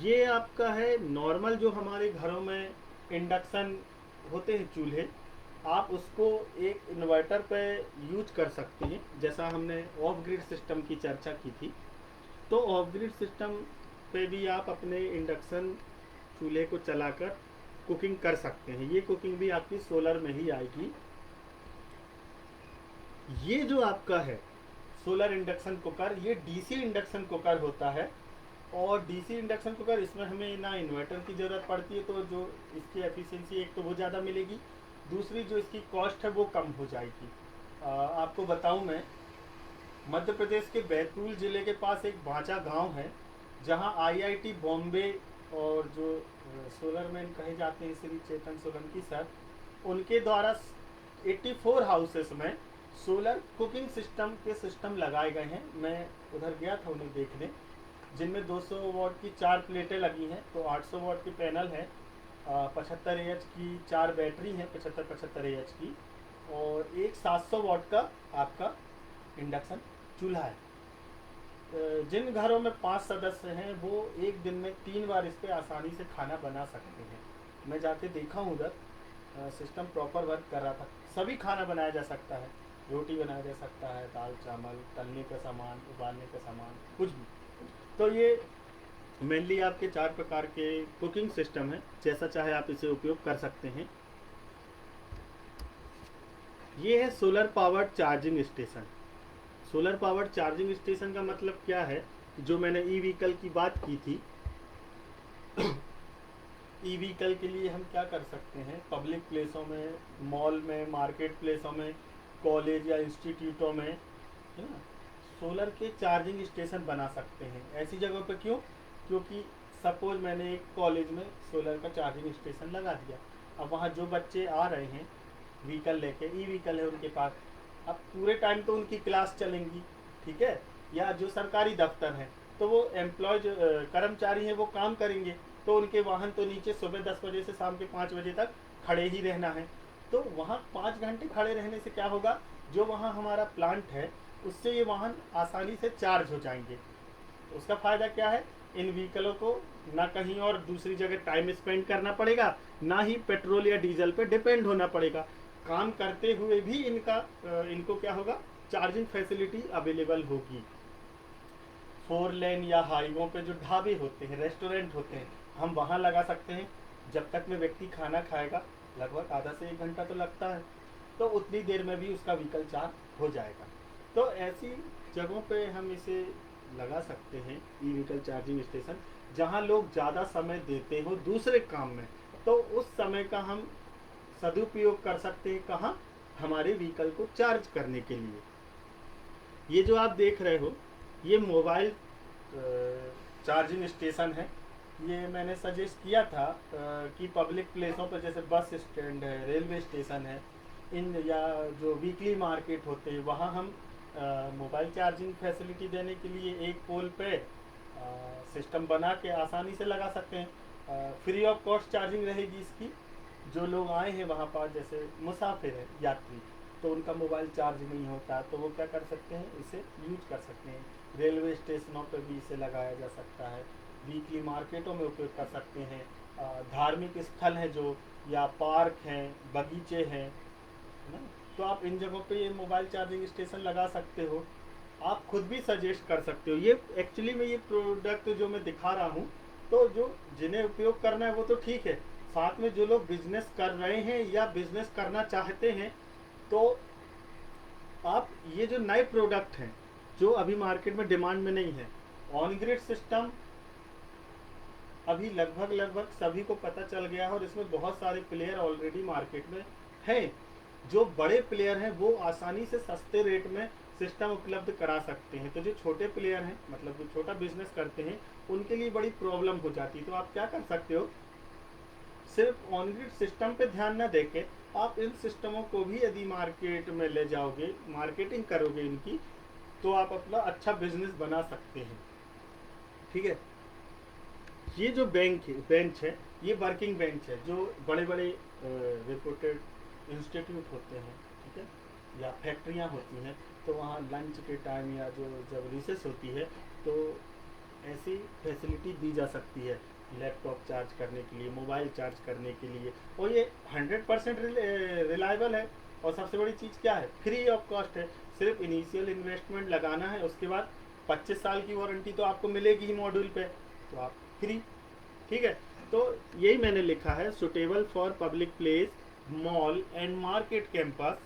ये आपका है नॉर्मल जो हमारे घरों में इंडक्शन होते हैं चूल्हे, आप उसको एक इन्वर्टर पे यूज कर सकते हैं। जैसा हमने ऑफ ग्रिड सिस्टम की चर्चा की थी, तो ऑफ ग्रिड सिस्टम पे भी आप अपने इंडक्शन चूल्हे को चलाकर कुकिंग कर सकते हैं। ये कुकिंग भी आपकी सोलर में ही आएगी। ये जो आपका है सोलर इंडक्शन कुकर, ये डीसी इंडक्शन कुकर होता है। और डीसी इंडक्शन कुकर, इसमें हमें ना इन्वर्टर की ज़रूरत पड़ती है, तो जो इसकी एफिशिएंसी एक तो वो ज़्यादा मिलेगी, दूसरी जो इसकी कॉस्ट है वो कम हो जाएगी। आपको बताऊं मैं, मध्य प्रदेश के बैतूल ज़िले के पास एक बांचा गांव है, जहां आईआईटी बॉम्बे और जो सोलर मैन कहे जाते हैं श्री चेतन सोलंकी सर, उनके द्वारा 84 हाउसेस में सोलर कुकिंग सिस्टम के सिस्टम लगाए गए हैं। मैं उधर गया था उन्हें देखने, जिनमें 200 वॉट की 4 प्लेटें लगी हैं, तो 800 वॉट की पैनल है, 75 एएच की 4 बैटरी हैं, 75 एएच की, और एक 700 वॉट का आपका इंडक्शन चूल्हा है। जिन घरों में 5 सदस्य हैं वो एक दिन में 3 बार इस पर आसानी से खाना बना सकते हैं। मैं जाके देखा हूँ उधर, सिस्टम प्रॉपर वर्क कर रहा था। सभी खाना बनाया जा सकता है, रोटी बनाया जा सकता है, दाल चावल, तलने का सामान, उबालने का सामान, कुछ भी। तो ये मेनली आपके 4 प्रकार के कुकिंग सिस्टम है, जैसा चाहे आप इसे उपयोग कर सकते हैं। ये है solar powered charging station. Solar powered charging station का मतलब क्या है, जो मैंने ई व्हीकल की बात की थी, ई व्हीकल के लिए हम क्या कर सकते हैं, पब्लिक प्लेसों में, मॉल में, मार्केट प्लेसों में, कॉलेज या इंस्टीट्यूटों में, है ना, सोलर के चार्जिंग स्टेशन बना सकते हैं। ऐसी जगहों पे क्यों? क्योंकि सपोज मैंने एक कॉलेज में सोलर का चार्जिंग स्टेशन लगा दिया, अब वहाँ जो बच्चे आ रहे हैं व्हीकल लेके, ई व्हीकल है उनके पास, अब पूरे टाइम तो उनकी क्लास चलेंगी, ठीक है, या जो सरकारी दफ्तर हैं तो वो एम्प्लॉय जो कर्मचारी हैं वो काम करेंगे, तो उनके वाहन तो नीचे सुबह 10 बजे से शाम के 5 बजे तक खड़े ही रहना है। तो वहाँ 5 घंटे खड़े रहने से क्या होगा, जो वहाँ हमारा प्लांट है उससे ये वाहन आसानी से चार्ज हो जाएंगे। तो उसका फ़ायदा क्या है, इन व्हीकलों को ना कहीं और दूसरी जगह टाइम स्पेंड करना पड़ेगा, ना ही पेट्रोल या डीजल पे डिपेंड होना पड़ेगा। काम करते हुए भी इनको क्या होगा, चार्जिंग फैसिलिटी अवेलेबल होगी। 4 लेन या हाईवों पे जो ढाबे होते हैं, रेस्टोरेंट होते हैं, हम वहाँ लगा सकते हैं। जब तक में व्यक्ति खाना खाएगा लगभग आधा से 1 घंटा तो लगता है, तो उतनी देर में भी उसका व्हीकल चार्ज हो जाएगा। तो ऐसी जगहों पे हम इसे लगा सकते हैं, ई व्हीकल चार्जिंग स्टेशन, जहाँ लोग ज़्यादा समय देते हो दूसरे काम में, तो उस समय का हम सदुपयोग कर सकते हैं। कहाँ? हमारे व्हीकल को चार्ज करने के लिए। ये जो आप देख रहे हो ये मोबाइल चार्जिंग स्टेशन है। ये मैंने सजेस्ट किया था कि पब्लिक प्लेसों पर, जैसे बस स्टैंड है, रेलवे स्टेशन है, इन या जो वीकली मार्केट होते हैं, वहाँ हम मोबाइल चार्जिंग फैसिलिटी देने के लिए एक पोल पे सिस्टम बना के आसानी से लगा सकते हैं। फ्री ऑफ कॉस्ट चार्जिंग रहेगी इसकी। जो लोग आए हैं वहाँ पर, जैसे मुसाफिर है, यात्री, तो उनका मोबाइल चार्ज नहीं होता, तो वो क्या कर सकते हैं, इसे यूज कर सकते हैं। रेलवे स्टेशनों पर भी इसे लगाया जा सकता है, वीकली मार्केटों में उपयोग कर सकते हैं, धार्मिक स्थल हैं जो, या पार्क हैं, बगीचे हैं, है ना, तो आप इन जगहों पे ये मोबाइल चार्जिंग स्टेशन लगा सकते हो। आप खुद भी सजेस्ट कर सकते हो। ये एक्चुअली में ये प्रोडक्ट जो मैं दिखा रहा हूँ, तो जो जिन्हें उपयोग करना है वो तो ठीक है, साथ में जो लोग बिजनेस कर रहे हैं या बिजनेस करना चाहते हैं, तो आप ये जो नए प्रोडक्ट हैं जो अभी मार्केट में डिमांड में नहीं है, ऑन ग्रिड सिस्टम अभी लगभग सभी को पता चल गया है, और इसमें बहुत सारे प्लेयर ऑलरेडी मार्केट में हैं। जो बड़े प्लेयर हैं वो आसानी से सस्ते रेट में सिस्टम उपलब्ध करा सकते हैं, तो जो छोटे प्लेयर हैं, मतलब जो छोटा बिजनेस करते हैं, उनके लिए बड़ी प्रॉब्लम हो जाती है। तो आप क्या कर सकते हो, सिर्फ ऑन ग्रिड सिस्टम पे ध्यान न देके आप इन सिस्टमों को भी यदि मार्केट में ले जाओगे, मार्केटिंग करोगे इनकी, तो आप अपना अच्छा बिजनेस बना सकते हैं। ठीक है, ये जो बेंच है, ये वर्किंग बेंच है, जो बड़े बड़े रिपोर्टेड इंस्टीट्यूट होते हैं, ठीक है, या फैक्ट्रियां होती हैं, तो वहाँ लंच के टाइम या जो जब रिसेस होती है, तो ऐसी फैसिलिटी दी जा सकती है लैपटॉप चार्ज करने के लिए, मोबाइल चार्ज करने के लिए, और ये 100% रिलायबल है। और सबसे बड़ी चीज़ क्या है, फ्री ऑफ कॉस्ट है। सिर्फ इनिशियल इन्वेस्टमेंट लगाना है, उसके बाद 25 साल की वारंटी तो आपको मिलेगी ही मॉड्यूल पे, तो आप फ्री। ठीक है, तो यही मैंने लिखा है, suitable for public place, mall and market campus,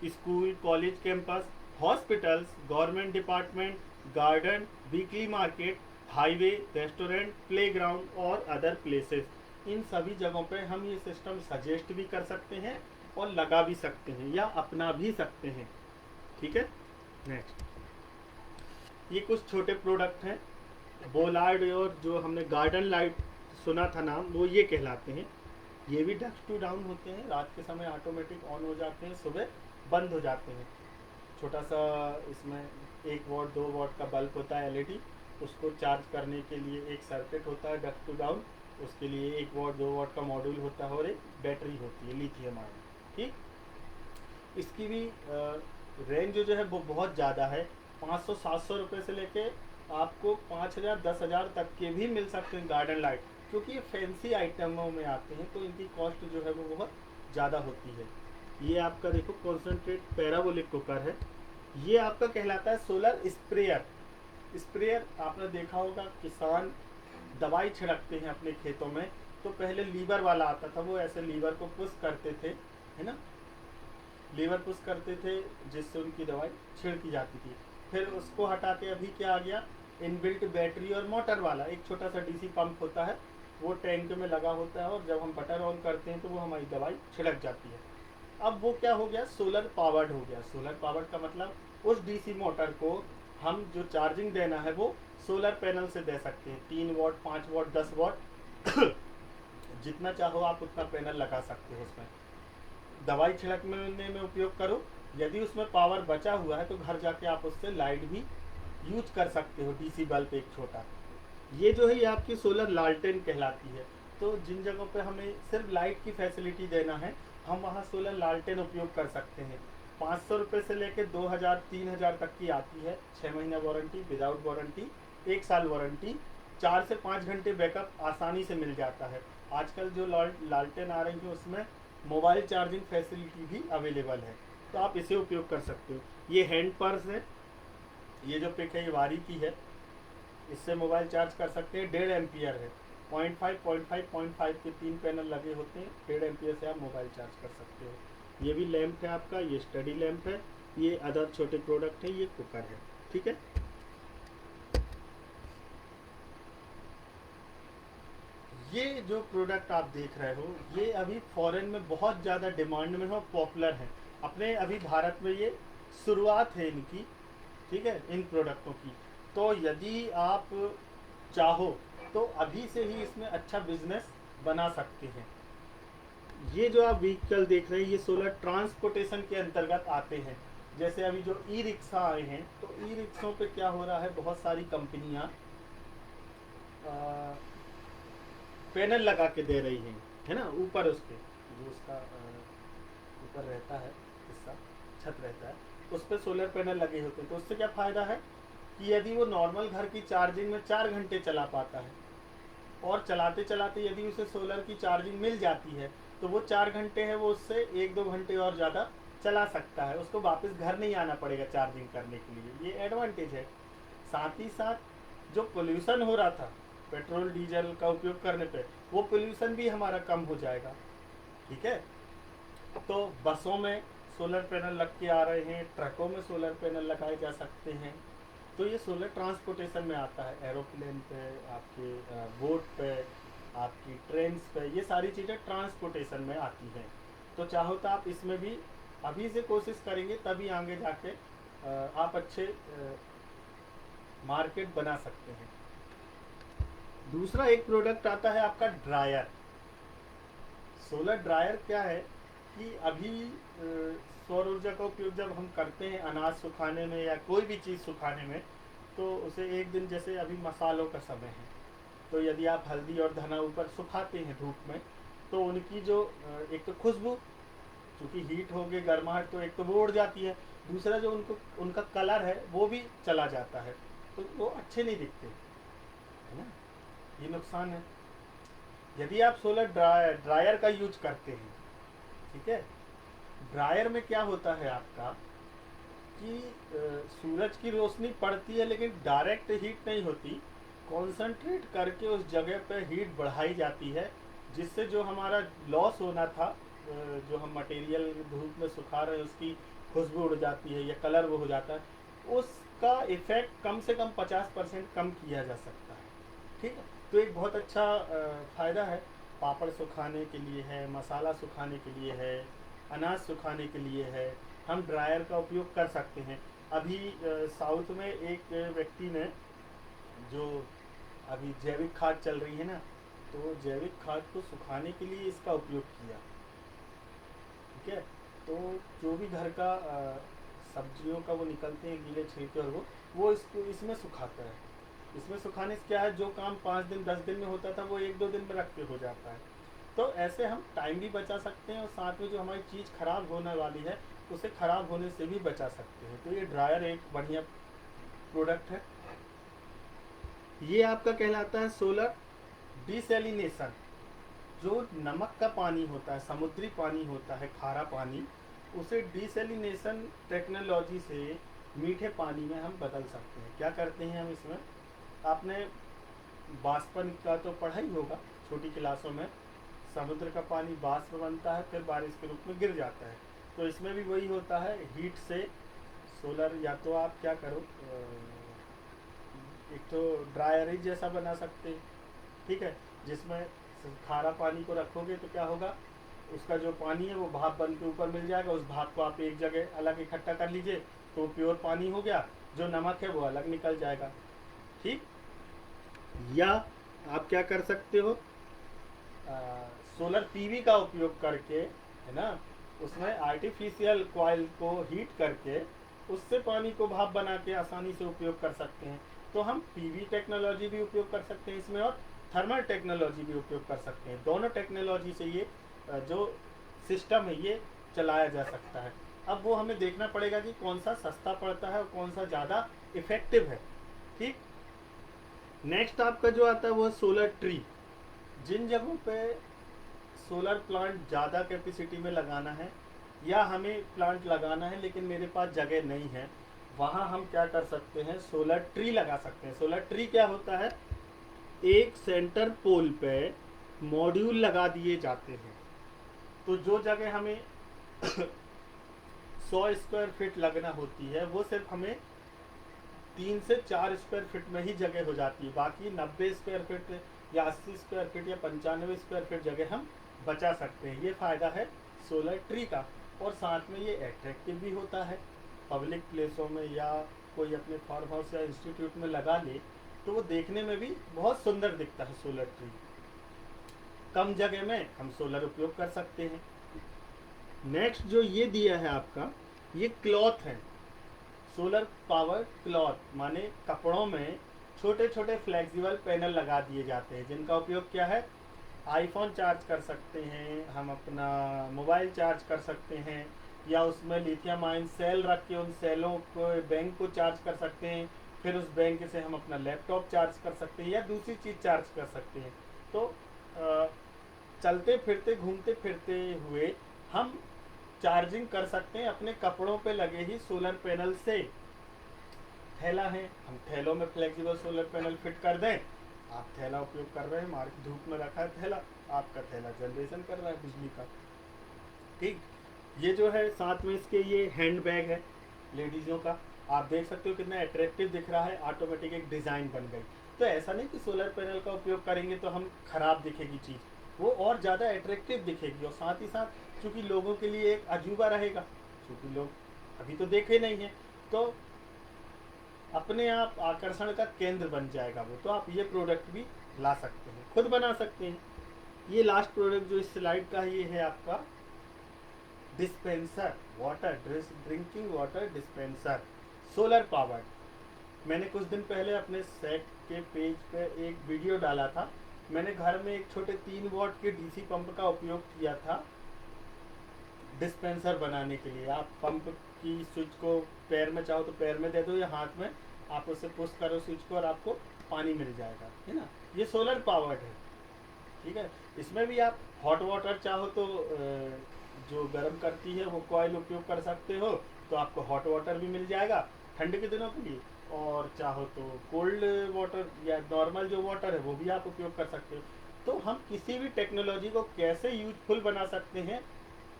school college campus, hospitals, government department, garden, weekly market, highway, restaurant, playground और अदर प्लेसेस। इन सभी जगहों पे हम ये सिस्टम सजेस्ट भी कर सकते हैं और लगा भी सकते हैं या अपना भी सकते हैं। ठीक है। नेक्स्ट, ये कुछ छोटे प्रोडक्ट हैं। बोलार्ड और जो हमने गार्डन लाइट सुना था नाम, वो ये कहलाते हैं। ये भी डस्ट टू डाउन होते हैं, रात के समय ऑटोमेटिक ऑन हो जाते हैं, सुबह बंद हो जाते हैं। छोटा सा इसमें 1 वॉट 2 वॉट का बल्ब होता है एलईडी, उसको चार्ज करने के लिए एक सर्किट होता है डस्ट टू डाउन, उसके लिए 1 वॉट 2 वॉट का मॉड्यूल होता है और एक बैटरी होती है लिथियम आयन। ठीक, इसकी भी रेंज जो है वो बहुत ज़्यादा है। 500-700 रुपये से लेके आपको 5000 10,000 तक के भी मिल सकते हैं गार्डन लाइट, क्योंकि ये फैंसी आइटमों में आते हैं तो इनकी कॉस्ट जो है वो बहुत ज़्यादा होती है। ये आपका देखो कॉन्सेंट्रेट पैराबोलिक कुकर है। ये आपका कहलाता है सोलर स्प्रेयर। स्प्रेयर आपने देखा होगा, किसान दवाई छिड़कते हैं अपने खेतों में, तो पहले लीवर वाला आता था, वो ऐसे लीवर को पुश करते थे, है ना, लीवर पुश करते थे जिससे उनकी दवाई छिड़की जाती थी। फिर उसको हटा के अभी क्या आ गया, इनबिल्ट बैटरी और मोटर वाला एक छोटा सा डीसी पंप होता है, वो टैंक में लगा होता है और जब हम बटन ऑन करते हैं तो वो हमारी दवाई छिड़क जाती है। अब वो क्या हो गया, सोलर पावर्ड हो गया। सोलर पावर्ड का मतलब उस डीसी मोटर को हम जो चार्जिंग देना है वो सोलर पैनल से दे सकते हैं। 3 वॉट 5 वॉट 10 वॉट जितना चाहो आप उतना पैनल लगा सकते हो उसमें, दवाई छिड़कने में उपयोग करो। यदि उसमें पावर बचा हुआ है तो घर जाके आप उससे लाइट भी यूज कर सकते हो, डीसी बल्ब एक छोटा। ये जो है ये आपकी सोलर लालटेन कहलाती है। तो जिन जगहों पे हमें सिर्फ लाइट की फैसिलिटी देना है, हम वहाँ सोलर लालटेन उपयोग कर सकते हैं। 500 रुपये से लेकर 2000-3000 तक की आती है। 6 महीना वारंटी, विदाउट वारंटी, 1 साल वारंटी, 4 से 5 घंटे बैकअप आसानी से मिल जाता है। आजकल जो लालटेन आ रही है उसमें मोबाइल चार्जिंग फैसिलिटी भी अवेलेबल है, तो आप इसे उपयोग कर सकते हो। ये हैंड पर्स है, ये जो पिक है ये वारी की है, इससे मोबाइल चार्ज कर सकते हैं। 1.5 एम्पियर है, 0.5 के 3 पैनल लगे होते हैं। 1.5 एम्पियर से आप मोबाइल चार्ज कर सकते हो। ये भी लैंप है आपका, ये स्टडी लैंप है। ये अदर छोटे प्रोडक्ट है, ये कुकर है। ठीक है। ये जो प्रोडक्ट आप देख रहे हो ये अभी फॉरेन में बहुत ज़्यादा डिमांड में हो, पॉपुलर है। अपने अभी भारत में ये शुरुआत है इनकी, ठीक है, इन प्रोडक्टों की। तो यदि आप चाहो तो अभी से ही इसमें अच्छा बिजनेस बना सकते हैं। ये जो आप व्हीकल देख रहे हैं ये सोलर ट्रांसपोर्टेशन के अंतर्गत आते हैं। जैसे अभी जो ई रिक्शा आए हैं, तो ई रिक्शों पे क्या हो रहा है, बहुत सारी कंपनियां पैनल लगा के दे रही हैं, है ना, ऊपर उसके जो उसका ऊपर रहता है हिस्सा, छत रहता है, उस पर सोलर पैनल लगे होते हैं। तो उससे क्या फ़ायदा है कि यदि वो नॉर्मल घर की चार्जिंग में 4 घंटे चला पाता है और चलाते चलाते यदि उसे सोलर की चार्जिंग मिल जाती है तो वो 4 घंटे है वो उससे 1-2 घंटे और ज़्यादा चला सकता है, उसको वापस घर नहीं आना पड़ेगा चार्जिंग करने के लिए। ये एडवांटेज है। साथ ही साथ जो पोल्यूशन हो रहा था पेट्रोल डीजल का उपयोग करने पे, वो पोल्यूशन भी हमारा कम हो जाएगा। ठीक है। तो बसों में सोलर पैनल लग के आ रहे हैं, ट्रकों में सोलर पैनल लगाए जा सकते हैं। तो ये सोलर ट्रांसपोर्टेशन में आता है, एरोप्लेन पे, आपके बोट पे, आपकी ट्रेन पे, ये सारी चीज़ें ट्रांसपोर्टेशन में आती हैं। तो चाहो तो आप इसमें भी अभी से कोशिश करेंगे तभी आगे जाके आप अच्छे मार्केट बना सकते हैं। दूसरा एक प्रोडक्ट आता है आपका ड्रायर। सोलर ड्रायर क्या है कि अभी सौर ऊर्जा का उपयोग जब हम करते हैं अनाज सुखाने में या कोई भी चीज़ सुखाने में, तो उसे एक दिन, जैसे अभी मसालों का समय है, तो यदि आप हल्दी और धना ऊपर सुखाते हैं धूप में, तो उनकी जो एक तो खुशबू, क्योंकि हीट हो गई गर्माहट, तो एक तो वो उड़ जाती है, दूसरा जो उनका कलर है वो भी चला जाता है, तो वो अच्छे नहीं दिखते, है ना, ये नुकसान है। यदि आप सोलर ड्रायर का यूज करते हैं, ठीक है, ड्रायर में क्या होता है आपका कि सूरज की रोशनी पड़ती है लेकिन डायरेक्ट हीट नहीं होती, कॉन्सेंट्रेट करके उस जगह पे हीट बढ़ाई जाती है, जिससे जो हमारा लॉस होना था, जो हम मटेरियल धूप में सुखा रहे हैं उसकी खुशबू उड़ जाती है या कलर वो हो जाता है, उसका इफेक्ट कम से कम 50% कम किया जा सकता है। ठीक है। तो एक बहुत अच्छा फ़ायदा है। पापड़ सुखाने के लिए है, मसाला सुखाने के लिए है, अनाज सुखाने के लिए है, हम ड्रायर का उपयोग कर सकते हैं। अभी साउथ में एक व्यक्ति ने, जो अभी जैविक खाद चल रही है ना, तो जैविक खाद को सुखाने के लिए इसका उपयोग किया। ठीक है, तो जो भी घर का सब्जियों का वो निकलते हैं गीले छिलके, और वो इसको इसमें सुखाता है। इसमें सुखाने से क्या है, जो काम 5 दिन 10 दिन में होता था वो 1-2 दिन में रख के हो जाता है। तो ऐसे हम टाइम भी बचा सकते हैं, और साथ में जो हमारी चीज़ खराब होने वाली है उसे खराब होने से भी बचा सकते हैं। तो ये ड्रायर एक बढ़िया प्रोडक्ट है। ये आपका कहलाता है सोलर डिसैलिनेशन। जो नमक का पानी होता है, समुद्री पानी होता है, खारा पानी, उसे डिसैलिनेशन टेक्नोलॉजी से मीठे पानी में हम बदल सकते हैं। क्या करते हैं हम इसमें, आपने बाष्पन का तो पढ़ा ही होगा छोटी क्लासों में। समुद्र का पानी बाष्प बनता है, फिर बारिश के रूप में गिर जाता है। तो इसमें भी वही होता है, हीट से सोलर, या तो आप क्या करो, एक तो ड्रायर ही जैसा बना सकते हैं। ठीक है, जिसमें खारा पानी को रखोगे तो क्या होगा, उसका जो पानी है वो भाप बन के ऊपर मिल जाएगा। उस भाप को आप एक जगह अलग इकट्ठा कर लीजिए तो प्योर पानी हो गया, जो नमक है वो अलग निकल जाएगा। ठीक, या आप क्या कर सकते हो, सोलर पीवी का उपयोग करके, है ना, उसमें आर्टिफिशियल कॉइल को हीट करके उससे पानी को भाप बना के आसानी से उपयोग कर सकते हैं। तो हम पीवी टेक्नोलॉजी भी उपयोग कर सकते हैं इसमें, और थर्मल टेक्नोलॉजी भी उपयोग कर सकते हैं। दोनों टेक्नोलॉजी से ये जो सिस्टम है ये चलाया जा सकता है। अब वो हमें देखना पड़ेगा कि कौन सा सस्ता पड़ता है और कौन सा ज़्यादा इफेक्टिव है। ठीक, नेक्स्ट आपका जो आता है वो सोलर ट्री। जिन जगहों पे सोलर प्लांट ज़्यादा कैपेसिटी में लगाना है, या हमें प्लांट लगाना है लेकिन मेरे पास जगह नहीं है, वहाँ हम क्या कर सकते हैं, सोलर ट्री लगा सकते हैं। सोलर ट्री क्या होता है, एक सेंटर पोल पे मॉड्यूल लगा दिए जाते हैं। तो जो जगह हमें 100 स्क्वायर फीट लगना होती है, वो सिर्फ हमें 3 से 4 स्क्वायर फीट में ही जगह हो जाती है। बाकी 90 स्क्वायर फीट या 80 स्क्वायर फीट या 95 स्क्वायर फीट जगह हम बचा सकते हैं। ये फ़ायदा है सोलर ट्री का। और साथ में ये अट्रैक्टिव भी होता है। पब्लिक प्लेसों में या कोई अपने फार्म हाउस या इंस्टीट्यूट में लगा ले तो वो देखने में भी बहुत सुंदर दिखता है सोलर ट्री। कम जगह में हम सोलर उपयोग कर सकते हैं। नेक्स्ट जो ये दिया है आपका, ये क्लॉथ है, सोलर पावर क्लॉथ, माने कपड़ों में छोटे छोटे फ्लेक्सिबल पैनल लगा दिए जाते हैं, जिनका उपयोग क्या है, आईफोन चार्ज कर सकते हैं, हम अपना मोबाइल चार्ज कर सकते हैं, या उसमें लिथियम आयन सेल रख के उन सेलों को, बैंक को चार्ज कर सकते हैं। फिर उस बैंक से हम अपना लैपटॉप चार्ज कर सकते हैं या दूसरी चीज़ चार्ज कर सकते हैं। तो चलते फिरते घूमते फिरते हुए हम चार्जिंग कर सकते हैं अपने कपड़ों पे लगे ही सोलर पैनल से। थैला है, हम थैलों में फ्लेक्सिबल सोलर पैनल फिट कर दें। आप थैला उपयोग कर रहे हैं, मार्केट धूप में रखा है थैला, आपका थैला जनरेशन कर रहा है बिजली का। ठीक, ये जो है साथ में इसके ये हैंड बैग है लेडीज़ों का, आप देख सकते हो कितना अट्रैक्टिव दिख रहा है, ऑटोमेटिक एक डिज़ाइन बन गई। तो ऐसा नहीं कि सोलर पैनल का उपयोग करेंगे तो हम खराब दिखेगी चीज़, वो और ज़्यादा अट्रैक्टिव दिखेगी। और साथ ही साथ चूँकि लोगों के लिए एक अजूबा रहेगा, क्योंकि लोग अभी तो देखे नहीं हैं, तो अपने आप आकर्षण का केंद्र बन जाएगा वो। तो आप ये प्रोडक्ट भी ला सकते हैं, खुद बना सकते हैं। ये लास्ट प्रोडक्ट जो इस स्लाइड का ये है आपका dispenser, water drinking water dispenser, solar powered. मैंने कुछ दिन पहले अपने सेट के पेज पे एक वीडियो डाला था। मैंने घर में एक छोटे 3 वॉट के डीसी पंप का उपयोग किया था डिस्पेंसर बनाने के लिए। आप पंप की स्विच को पैर में चाहो तो पैर में दे दो या हाथ में, आप उसे पुश करो स्विच को और आपको पानी मिल जाएगा, है ना। ये सोलर पावर्ड है, ठीक है। इसमें भी आप हॉट वाटर चाहो तो जो गर्म करती है वो कॉइल उपयोग कर सकते हो, तो आपको हॉट वाटर भी मिल जाएगा ठंड के दिनों के लिए। और चाहो तो कोल्ड वाटर या नॉर्मल जो वाटर है वो भी आप उपयोग कर सकते हो। तो हम किसी भी टेक्नोलॉजी को कैसे यूजफुल बना सकते हैं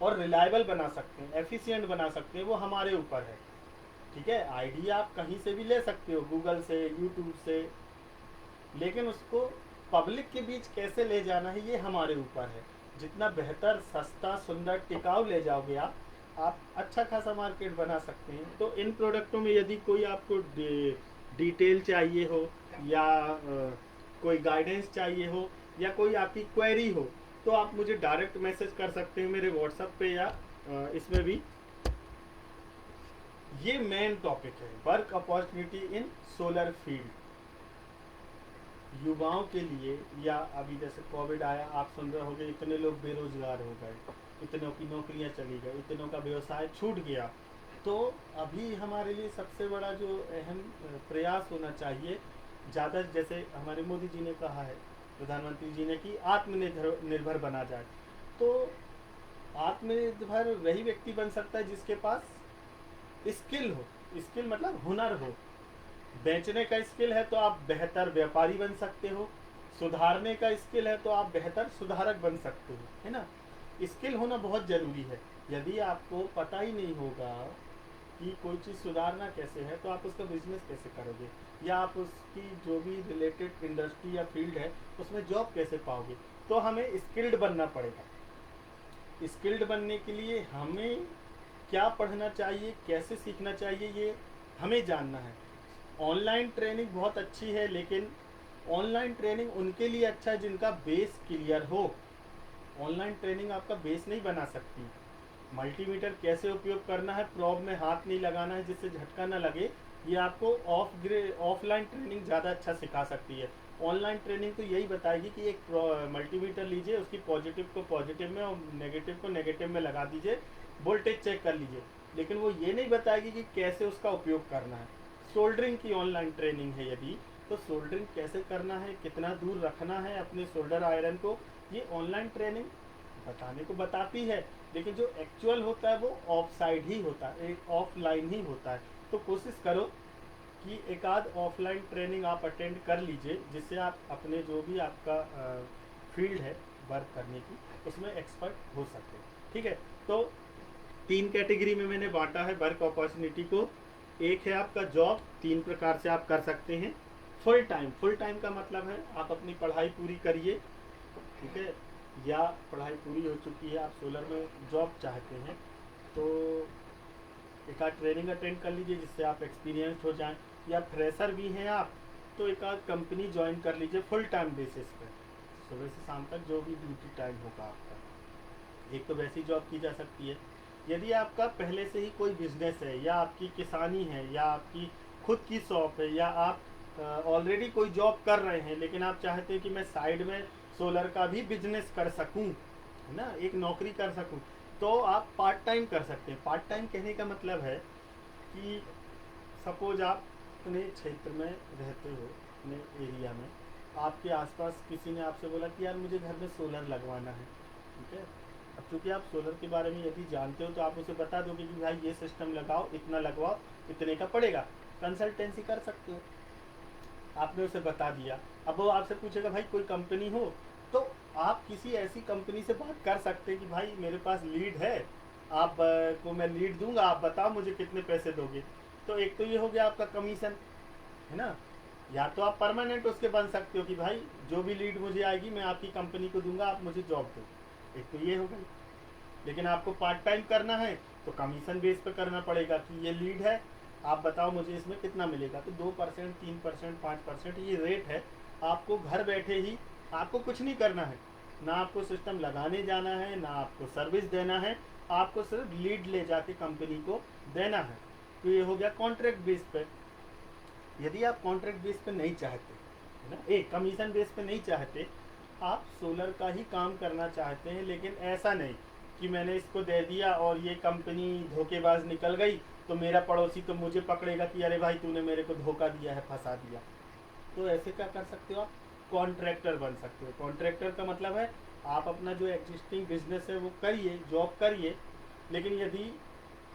और रिलायबल बना सकते हैं, एफिशिएंट बना सकते हैं, वो हमारे ऊपर है, ठीक है। आइडिया आप कहीं से भी ले सकते हो, गूगल से, यूट्यूब से, लेकिन उसको पब्लिक के बीच कैसे ले जाना है ये हमारे ऊपर है। जितना बेहतर, सस्ता, सुंदर, टिकाऊ ले जाओगे आप अच्छा खासा मार्केट बना सकते हैं। तो इन प्रोडक्टों में यदि कोई आपको डिटेल चाहिए हो, या कोई गाइडेंस चाहिए हो, या कोई आपकी क्वेरी हो, तो आप मुझे डायरेक्ट मैसेज कर सकते हैं मेरे व्हाट्सएप पे, या इसमें भी। ये मेन टॉपिक है, work opportunity in solar field युवाओं के लिए। या अभी जैसे कोविड आया, आप सुन रहे होंगे इतने लोग बेरोजगार हो गए, इतनों की नौकरियां चली गई, इतनों का व्यवसाय छूट गया। तो अभी हमारे लिए सबसे बड़ा जो अहम प्रयास होना चाहिए, ज़्यादा, जैसे हमारे मोदी जी ने कहा है, प्रधानमंत्री जी ने, कि आत्मनिर्भर निर्भर बना जाए। तो आत्मनिर्भर वही व्यक्ति बन सकता है जिसके पास स्किल हो। स्किल मतलब हुनर हो। बेचने का स्किल है तो आप बेहतर व्यापारी बन सकते हो, सुधारने का स्किल है तो आप बेहतर सुधारक बन सकते हो, है ना। स्किल होना बहुत ज़रूरी है। यदि आपको पता ही नहीं होगा कि कोई चीज़ सुधारना कैसे है, तो आप उसका बिजनेस कैसे करोगे, या आप उसकी जो भी रिलेटेड इंडस्ट्री या फील्ड है उसमें जॉब कैसे पाओगे। तो हमें स्किल्ड बनना पड़ेगा। स्किल्ड बनने के लिए हमें क्या पढ़ना चाहिए, कैसे सीखना चाहिए, ये हमें जानना है। ऑनलाइन ट्रेनिंग बहुत अच्छी है, लेकिन ऑनलाइन ट्रेनिंग उनके लिए अच्छा है जिनका बेस क्लियर हो। ऑनलाइन ट्रेनिंग आपका बेस नहीं बना सकती। मल्टीमीटर कैसे उपयोग करना है, प्रोब में हाथ नहीं लगाना है जिससे झटका ना लगे, ये आपको ऑफलाइन ट्रेनिंग ज़्यादा अच्छा सिखा सकती है। ऑनलाइन ट्रेनिंग तो यही बताएगी कि एक मल्टीमीटर लीजिए, उसकी पॉजिटिव को पॉजिटिव में और नेगेटिव को नेगेटिव में लगा दीजिए, वोल्टेज चेक कर लीजिए, लेकिन वो ये नहीं बताएगी कि कैसे उसका उपयोग करना है। सोल्डरिंग की ऑनलाइन ट्रेनिंग है यदि, तो सोल्डरिंग कैसे करना है, कितना दूर रखना है अपने सोल्डर आयरन को, ये ऑनलाइन ट्रेनिंग बताने को बताती है, लेकिन जो एक्चुअल होता है वो ऑफ साइड ही होता है, एक ऑफलाइन ही होता है। तो कोशिश करो कि एक आध ऑफलाइन ट्रेनिंग आप अटेंड कर लीजिए, जिससे आप अपने जो भी आपका फील्ड है वर्क करने की, उसमें एक्सपर्ट हो सकते हैं। ठीक है, तो 3 कैटेगरी में मैंने बांटा है वर्क अपॉर्चुनिटी को। एक है आपका जॉब, 3 प्रकार से आप कर सकते हैं। फुल टाइम का मतलब है आप अपनी पढ़ाई पूरी करिए, ठीक है, या पढ़ाई पूरी हो चुकी है, आप सोलर में जॉब चाहते हैं, तो एक आध ट्रेनिंग अटेंड कर लीजिए जिससे आप एक्सपीरियंस हो जाएं। या फ्रेशर भी हैं आप, तो एक आध कंपनी ज्वाइन कर लीजिए फुल टाइम बेसिस पे, सुबह से शाम तक जो भी ड्यूटी टाइम होगा आपका। एक तो वैसी जॉब की जा सकती है। यदि आपका पहले से ही कोई बिजनेस है, या आपकी किसानी है, या आपकी खुद की शॉप है, या आप ऑलरेडी कोई जॉब कर रहे हैं, लेकिन आप चाहते हैं कि मैं साइड में सोलर का भी बिजनेस कर सकूं, है ना, एक नौकरी कर सकूं, तो आप पार्ट टाइम कर सकते हैं। पार्ट टाइम कहने का मतलब है कि सपोज आप अपने क्षेत्र में रहते हो, अपने एरिया में, आपके आसपास किसी ने आपसे बोला कि यार मुझे घर में सोलर लगवाना है, ठीक है। अब चूंकि आप सोलर के बारे में यदि जानते हो, तो आप उसे बता दोगे कि भाई ये सिस्टम लगाओ, इतना लगवाओ, इतने का पड़ेगा। कंसल्टेंसी कर सकते हो, आपने उसे बता दिया। अब वो आपसे पूछेगा भाई कोई कंपनी हो, तो आप किसी ऐसी कंपनी से बात कर सकते हैं कि भाई मेरे पास लीड है, आप को मैं लीड दूंगा, आप बताओ मुझे कितने पैसे दोगे। तो एक तो ये हो गया आपका कमीशन, है ना। या तो आप परमानेंट उसके बन सकते हो कि भाई जो भी लीड मुझे आएगी मैं आपकी कंपनी को दूंगा, आप मुझे जॉब दो। एक तो ये हो गई। लेकिन आपको पार्ट टाइम करना है तो कमीशन बेस पे करना पड़ेगा कि ये लीड है, आप बताओ मुझे इसमें कितना मिलेगा। तो 2%, 3%, 5% ये रेट है। आपको घर बैठे ही, आपको कुछ नहीं करना है, ना आपको सिस्टम लगाने जाना है, ना आपको सर्विस देना है, आपको सिर्फ लीड ले जाके कंपनी को देना है। तो ये हो गया कॉन्ट्रैक्ट बेस पे। यदि आप कॉन्ट्रैक्ट बेस पे नहीं चाहते, है ना, एक कमीशन बेस पे नहीं चाहते, आप सोलर का ही काम करना चाहते हैं, लेकिन ऐसा नहीं कि मैंने इसको दे दिया और ये कंपनी धोखेबाज निकल गई, तो मेरा पड़ोसी तो मुझे पकड़ेगा कि अरे भाई तूने मेरे को धोखा दिया है, फंसा दिया। तो ऐसे क्या कर सकते हो आप, कॉन्ट्रैक्टर बन सकते हो। कॉन्ट्रैक्टर का मतलब है आप अपना जो एग्जिस्टिंग बिजनेस है वो करिए, जॉब करिए, लेकिन यदि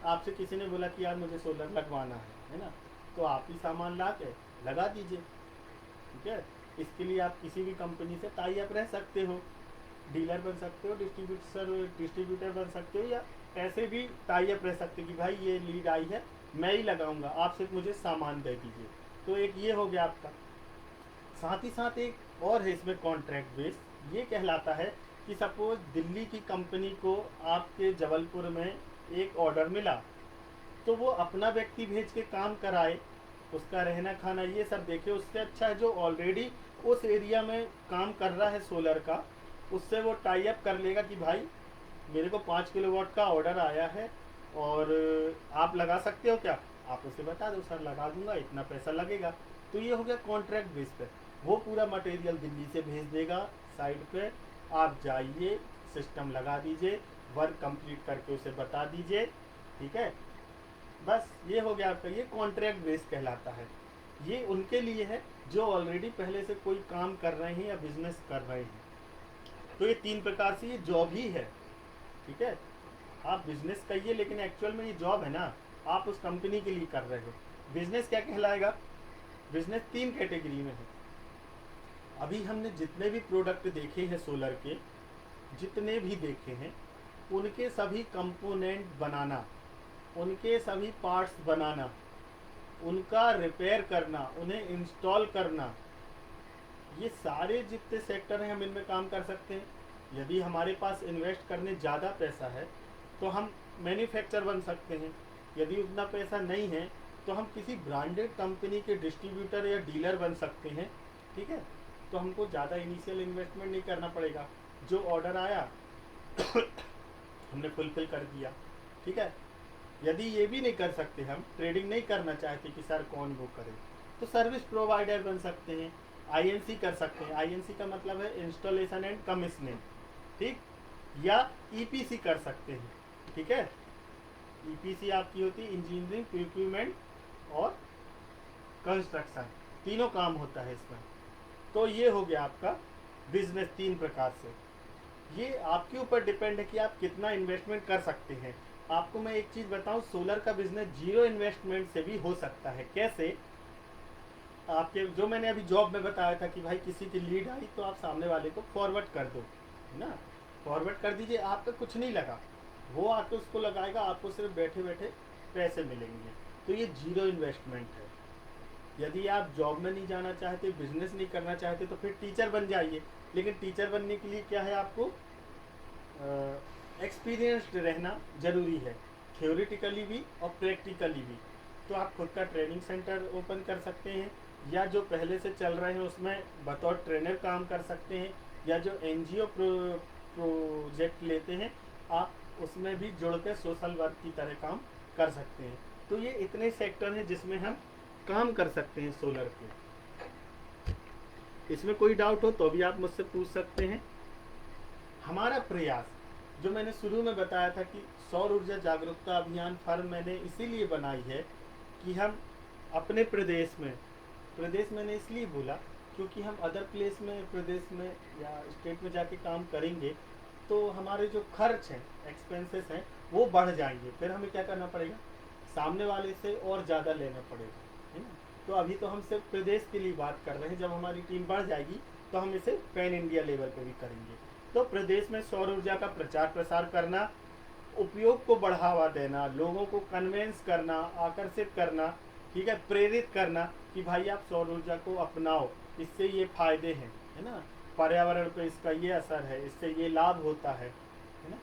आपसे किसी ने बोला कि यार मुझे सोलर लगवाना है ना, तो आप ही सामान ला के लगा दीजिए, ठीक है। इसके लिए आप किसी भी कंपनी से टाई अप रह सकते हो, डीलर बन सकते हो, डिस्ट्रीब्यूटर बन सकते हो, या ऐसे भी टाई अप रह सकते हो कि भाई ये लीड आई है मैं ही लगाऊंगा, आप सिर्फ मुझे सामान दे दीजिए। तो एक ये हो गया आपका। साथ ही साथ एक और है इसमें कॉन्ट्रैक्ट बेस, ये कहलाता है कि सपोज दिल्ली की कंपनी को आपके जबलपुर में एक ऑर्डर मिला, तो वो अपना व्यक्ति भेज के काम कराए, उसका रहना खाना ये सब देखे, उससे अच्छा है जो ऑलरेडी उस एरिया में काम कर रहा है सोलर का, उससे वो टाई अप कर लेगा कि भाई मेरे को 5 किलोवाट का ऑर्डर आया है और आप लगा सकते हो क्या, आप उसे बता दो सर लगा दूंगा, इतना पैसा लगेगा। तो ये हो गया कॉन्ट्रैक्ट बेस पे, वो पूरा मटेरियल दिल्ली से भेज देगा साइड पे, आप जाइए सिस्टम लगा दीजिए, वर्क कंप्लीट करके उसे बता दीजिए, ठीक है। बस ये हो गया आपका, ये कॉन्ट्रैक्ट बेस कहलाता है। ये उनके लिए है जो ऑलरेडी पहले से कोई काम कर रहे हैं या बिजनेस कर रहे हैं। तो ये 3 प्रकार से ये जॉब ही है, ठीक है। आप बिजनेस कहिए लेकिन एक्चुअल में ये जॉब है ना, आप उस कंपनी के लिए कर रहे हो। बिजनेस क्या कहलाएगा, बिजनेस 3 कैटेगरी में है। अभी हमने जितने भी प्रोडक्ट देखे हैं सोलर के, जितने भी देखे हैं, उनके सभी कंपोनेंट बनाना, उनके सभी पार्ट्स बनाना, उनका रिपेयर करना, उन्हें इंस्टॉल करना, ये सारे जितने सेक्टर हैं हम इनमें काम कर सकते हैं। यदि हमारे पास इन्वेस्ट करने ज़्यादा पैसा है तो हम मैन्युफैक्चर बन सकते हैं, यदि उतना पैसा नहीं है तो हम किसी ब्रांडेड कंपनी के डिस्ट्रीब्यूटर या डीलर बन सकते हैं, ठीक है। तो हमको ज़्यादा इनिशियल इन्वेस्टमेंट नहीं करना पड़ेगा, जो ऑर्डर आया हमने फुलफिल कर दिया, ठीक है। यदि ये भी नहीं कर सकते, हम ट्रेडिंग नहीं करना चाहते कि सर कौन वो करे, तो सर्विस प्रोवाइडर बन सकते हैं, आईएनसी कर सकते हैं। आईएनसी का मतलब है इंस्टॉलेशन एंड कमीशनिंग, ठीक, या ईपीसी कर सकते हैं, ठीक है। ईपीसी आपकी होती है इंजीनियरिंग, प्रोक्यूरमेंट और कंस्ट्रक्शन, तीनों काम होता है इसमें। तो ये हो गया आपका बिजनेस 3 प्रकार से। ये आपके ऊपर डिपेंड है कि आप कितना इन्वेस्टमेंट कर सकते हैं। आपको मैं एक चीज़ बताऊं, सोलर का बिजनेस 0 इन्वेस्टमेंट से भी हो सकता है। कैसे, आपके जो मैंने अभी जॉब में बताया था कि भाई किसी की लीड आई तो आप सामने वाले को फॉरवर्ड कर दो, है ना, फॉरवर्ड कर दीजिए, आपका कुछ नहीं लगा, वो आके उसको लगाएगा, आपको सिर्फ बैठे बैठे पैसे मिलेंगे। तो ये 0 इन्वेस्टमेंट है। यदि आप जॉब में नहीं जाना चाहते, बिजनेस नहीं करना चाहते, तो फिर टीचर बन जाइए। लेकिन टीचर बनने के लिए क्या है, आपको एक्सपीरियंस्ड रहना ज़रूरी है, थ्योरेटिकली भी और प्रैक्टिकली भी। तो आप खुद का ट्रेनिंग सेंटर ओपन कर सकते हैं, या जो पहले से चल रहे हैं उसमें बतौर ट्रेनर काम कर सकते हैं, या जो एनजीओ प्रोजेक्ट लेते हैं आप उसमें भी जुड़ कर सोशल वर्क की तरह काम कर सकते हैं। तो ये इतने सेक्टर हैं जिसमें हम काम कर सकते हैं सोलर के। इसमें कोई डाउट हो तो भी आप मुझसे पूछ सकते हैं। हमारा प्रयास, जो मैंने शुरू में बताया था कि सौर ऊर्जा जागरूकता अभियान फर्म मैंने इसीलिए बनाई है कि हम अपने प्रदेश मैंने इसलिए बोला क्योंकि हम अदर प्लेस में, प्रदेश में या स्टेट में जाके काम करेंगे तो हमारे जो खर्च हैं, एक्सपेंसेस हैं, वो बढ़ जाएंगे। फिर हमें क्या करना पड़ेगा, सामने वाले से और ज़्यादा लेना पड़ेगा, है ना। तो अभी तो हम सिर्फ प्रदेश के लिए बात कर रहे हैं, जब हमारी टीम बढ़ जाएगी तो हम इसे पैन इंडिया लेवल पे भी करेंगे। तो प्रदेश में सौर ऊर्जा का प्रचार प्रसार करना, उपयोग को बढ़ावा देना, लोगों को कन्वेंस करना, आकर्षित करना, ठीक है, प्रेरित करना कि भाई आप सौर ऊर्जा को अपनाओ, इससे ये फायदे हैं, है ना, पर्यावरण पे इसका ये असर है, इससे ये लाभ होता है ना।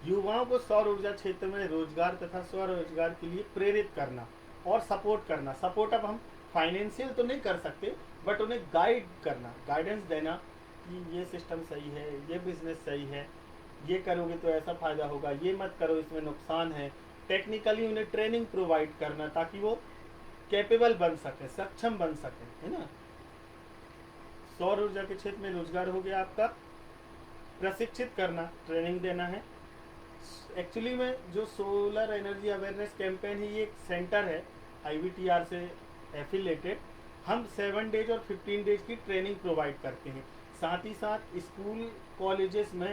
युवाओं को सौर ऊर्जा क्षेत्र में रोजगार तथा स्वरोजगार के लिए प्रेरित करना और सपोर्ट करना। सपोर्ट अब हम फाइनेंशियल तो नहीं कर सकते, बट उन्हें गाइड करना, गाइडेंस देना कि ये सिस्टम सही है, ये बिजनेस सही है, ये करोगे तो ऐसा फायदा होगा, ये मत करो इसमें नुकसान है। टेक्निकली उन्हें ट्रेनिंग प्रोवाइड करना ताकि वो कैपेबल बन सके, सक्षम बन सके, है ना। सौर ऊर्जा के क्षेत्र में रोजगार हो गया आपका, प्रशिक्षित करना, ट्रेनिंग देना है। एक्चुअली में जो सोलर एनर्जी अवेयरनेस कैंपेन है, ये एक सेंटर है IVTR से एफिलेटेड। हम 7 डेज और 15 डेज की ट्रेनिंग प्रोवाइड करते हैं। साथ ही साथ स्कूल कॉलेजेस में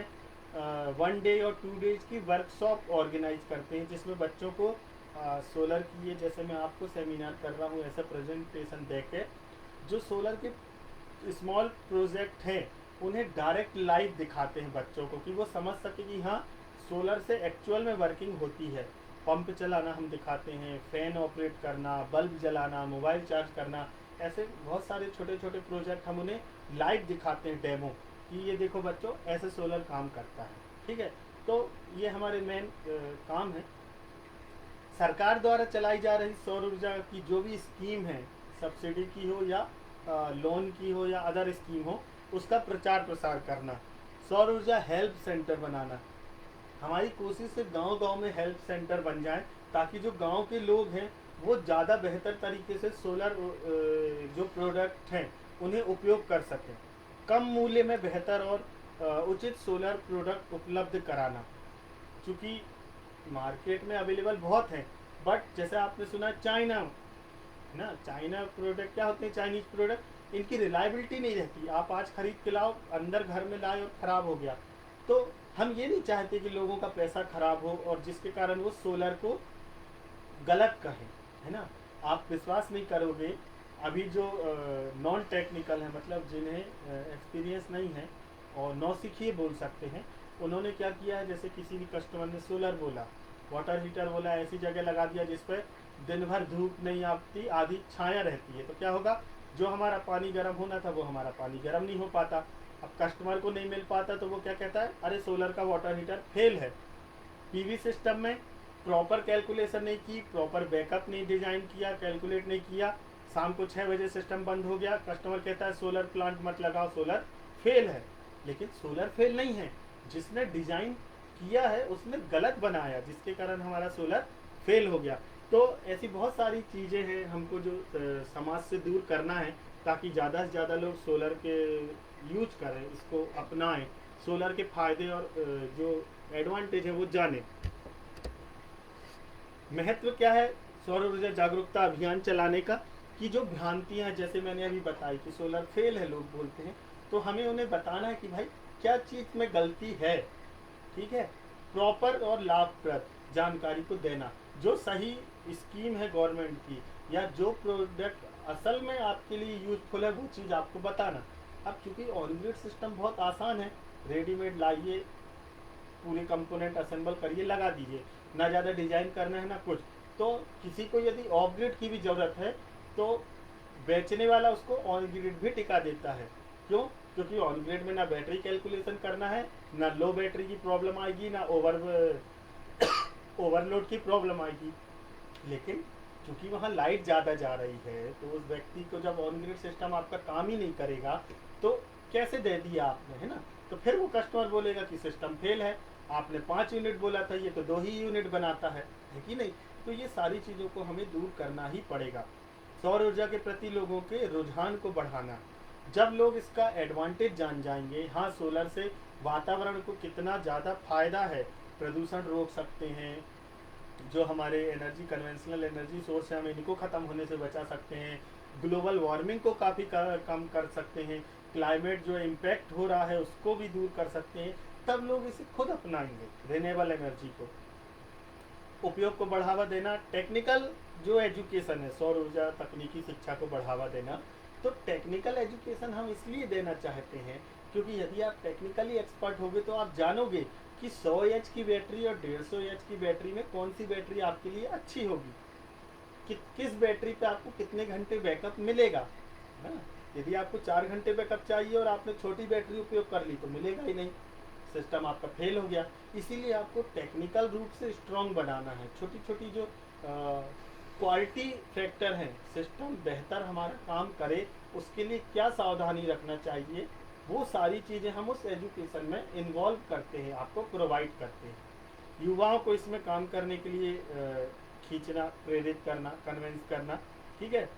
1 डे और 2 डेज की वर्कशॉप ऑर्गेनाइज करते हैं, जिसमें बच्चों को सोलर की, ये जैसे मैं आपको सेमिनार कर रहा हूँ ऐसा प्रेजेंटेशन देके, जो सोलर के स्मॉल प्रोजेक्ट हैं उन्हें डायरेक्ट लाइव दिखाते हैं बच्चों को, कि वो समझ सके कि हाँ सोलर से एक्चुअल में वर्किंग होती है। पंप चलाना हम दिखाते हैं, फैन ऑपरेट करना, बल्ब जलाना, मोबाइल चार्ज करना, ऐसे बहुत सारे छोटे छोटे प्रोजेक्ट हम उन्हें लाइव दिखाते हैं, डेमो, कि ये देखो बच्चों ऐसे सोलर काम करता है। ठीक है, तो ये हमारे मेन काम है। सरकार द्वारा चलाई जा रही सौर ऊर्जा की जो भी स्कीम है, सब्सिडी की हो या लोन की हो या अदर स्कीम हो, उसका प्रचार प्रसार करना, सौर ऊर्जा हेल्प सेंटर बनाना। हमारी कोशिश है गांव गांव में हेल्प सेंटर बन जाए, ताकि जो गांव के लोग हैं वो ज़्यादा बेहतर तरीके से सोलर जो प्रोडक्ट हैं उन्हें उपयोग कर सकें। कम मूल्य में बेहतर और उचित सोलर प्रोडक्ट उपलब्ध कराना, क्योंकि मार्केट में अवेलेबल बहुत हैं, बट जैसे आपने सुना चाइना, है ना, चाइना प्रोडक्ट क्या होते हैं, चाइनीज प्रोडक्ट, इनकी रिलायबिलिटी नहीं रहती। आप आज खरीद के लाओ, अंदर घर में लाए और ख़राब हो गया। तो हम ये नहीं चाहते कि लोगों का पैसा खराब हो और जिसके कारण वो सोलर को गलत कहें, है ना। आप विश्वास नहीं करोगे, अभी जो नॉन टेक्निकल है, मतलब जिन्हें एक्सपीरियंस नहीं है और नौसिखिए बोल सकते हैं, उन्होंने क्या किया है, जैसे किसी भी कस्टमर ने सोलर बोला, वाटर हीटर बोला, ऐसी जगह लगा दिया जिस पर दिन भर धूप नहीं आती, आधी छाया रहती है, तो क्या होगा, जो हमारा पानी गर्म होना था वो हमारा पानी गर्म नहीं हो पाता। अब कस्टमर को नहीं मिल पाता तो वो क्या कहता है, अरे सोलर का वाटर हीटर फेल है। पीवी सिस्टम में प्रॉपर कैलकुलेशन नहीं की, प्रॉपर बैकअप नहीं डिजाइन किया, कैलकुलेट नहीं किया, शाम को 6 बजे सिस्टम बंद हो गया, कस्टमर कहता है सोलर प्लांट मत लगाओ, सोलर फेल है। लेकिन सोलर फेल नहीं है, जिसने डिजाइन किया है उसने गलत बनाया, जिसके कारण हमारा सोलर फेल हो गया। तो ऐसी बहुत सारी चीज़ें हैं हमको जो समाज से दूर करना है, ताकि ज़्यादा से ज़्यादा लोग सोलर के यूज करें, इसको अपनाएं, सोलर के फायदे और जो एडवांटेज है वो जानें। महत्व क्या है सौर ऊर्जा जागरूकता अभियान चलाने का, कि जो भ्रांतियां जैसे मैंने अभी बताई कि सोलर फेल है लोग बोलते हैं, तो हमें उन्हें बताना है कि भाई क्या चीज़ में गलती है। ठीक है, प्रॉपर और लाभप्रद जानकारी को देना, जो सही स्कीम है गवर्नमेंट की या जो प्रोडक्ट असल में आपके लिए यूजफुल है वो चीज़ आपको बताना। अब चूंकि ऑन ग्रिड सिस्टम बहुत आसान है, रेडीमेड लाइए, पूरे कंपोनेंट असेंबल करिए, लगा दीजिए, ना ज़्यादा डिजाइन करना है ना कुछ। तो किसी को यदि ऑफ ग्रिड की भी ज़रूरत है तो बेचने वाला उसको ऑन ग्रिड भी टिका देता है। क्यों? क्योंकि ऑन ग्रिड में ना बैटरी कैलकुलेशन करना है, ना लो बैटरी की प्रॉब्लम आएगी, ना ओवरलोड की प्रॉब्लम आएगी। लेकिन क्योंकि वहाँ लाइट ज़्यादा जा रही है, तो उस व्यक्ति को जब ऑन ग्रिड सिस्टम आपका काम ही नहीं करेगा तो कैसे दे दिया आपने, है ना। तो फिर वो कस्टमर बोलेगा कि सिस्टम फेल है, आपने 5 यूनिट बोला था, ये तो 2 ही यूनिट बनाता है कि नहीं। तो ये सारी चीज़ों को हमें दूर करना ही पड़ेगा। सौर ऊर्जा के प्रति लोगों के रुझान को बढ़ाना, जब लोग इसका एडवांटेज जान जाएंगे, हाँ सोलर से वातावरण को कितना ज़्यादा फायदा है, प्रदूषण रोक सकते हैं, जो हमारे एनर्जी कन्वेंशनल एनर्जी सोर्स है हम इनको ख़त्म होने से बचा सकते हैं, ग्लोबल वार्मिंग को काफ़ी कम कर सकते हैं, क्लाइमेट जो इम्पैक्ट हो रहा है उसको भी दूर कर सकते हैं, तब लोग इसे खुद अपनाएंगे। रिन्यूएबल एनर्जी को उपयोग को बढ़ावा देना, टेक्निकल जो एजुकेशन है, सौर ऊर्जा तकनीकी शिक्षा को बढ़ावा देना। तो टेक्निकल एजुकेशन हम इसलिए देना चाहते हैं क्योंकि यदि आप टेक्निकली एक्सपर्ट होगे तो आप जानोगे कि 100 एच की बैटरी और 150 एच की बैटरी में कौन सी बैटरी आपके लिए अच्छी होगी, किस बैटरी पे आपको कितने घंटे बैकअप मिलेगा, है ना। यदि आपको 4 घंटे बैकअप चाहिए और आपने छोटी बैटरी उपयोग कर ली तो मिलेगा ही नहीं, सिस्टम आपका फेल हो गया। इसीलिए आपको टेक्निकल रूप से स्ट्रॉन्ग बनाना है। छोटी छोटी जो क्वालिटी फैक्टर हैं, सिस्टम बेहतर हमारा काम करे उसके लिए क्या सावधानी रखना चाहिए, वो सारी चीज़ें हम उस एजुकेशन में इन्वॉल्व करते हैं, आपको प्रोवाइड करते हैं। युवाओं को इसमें काम करने के लिए खींचना, प्रेरित करना, कन्विंस करना, ठीक है।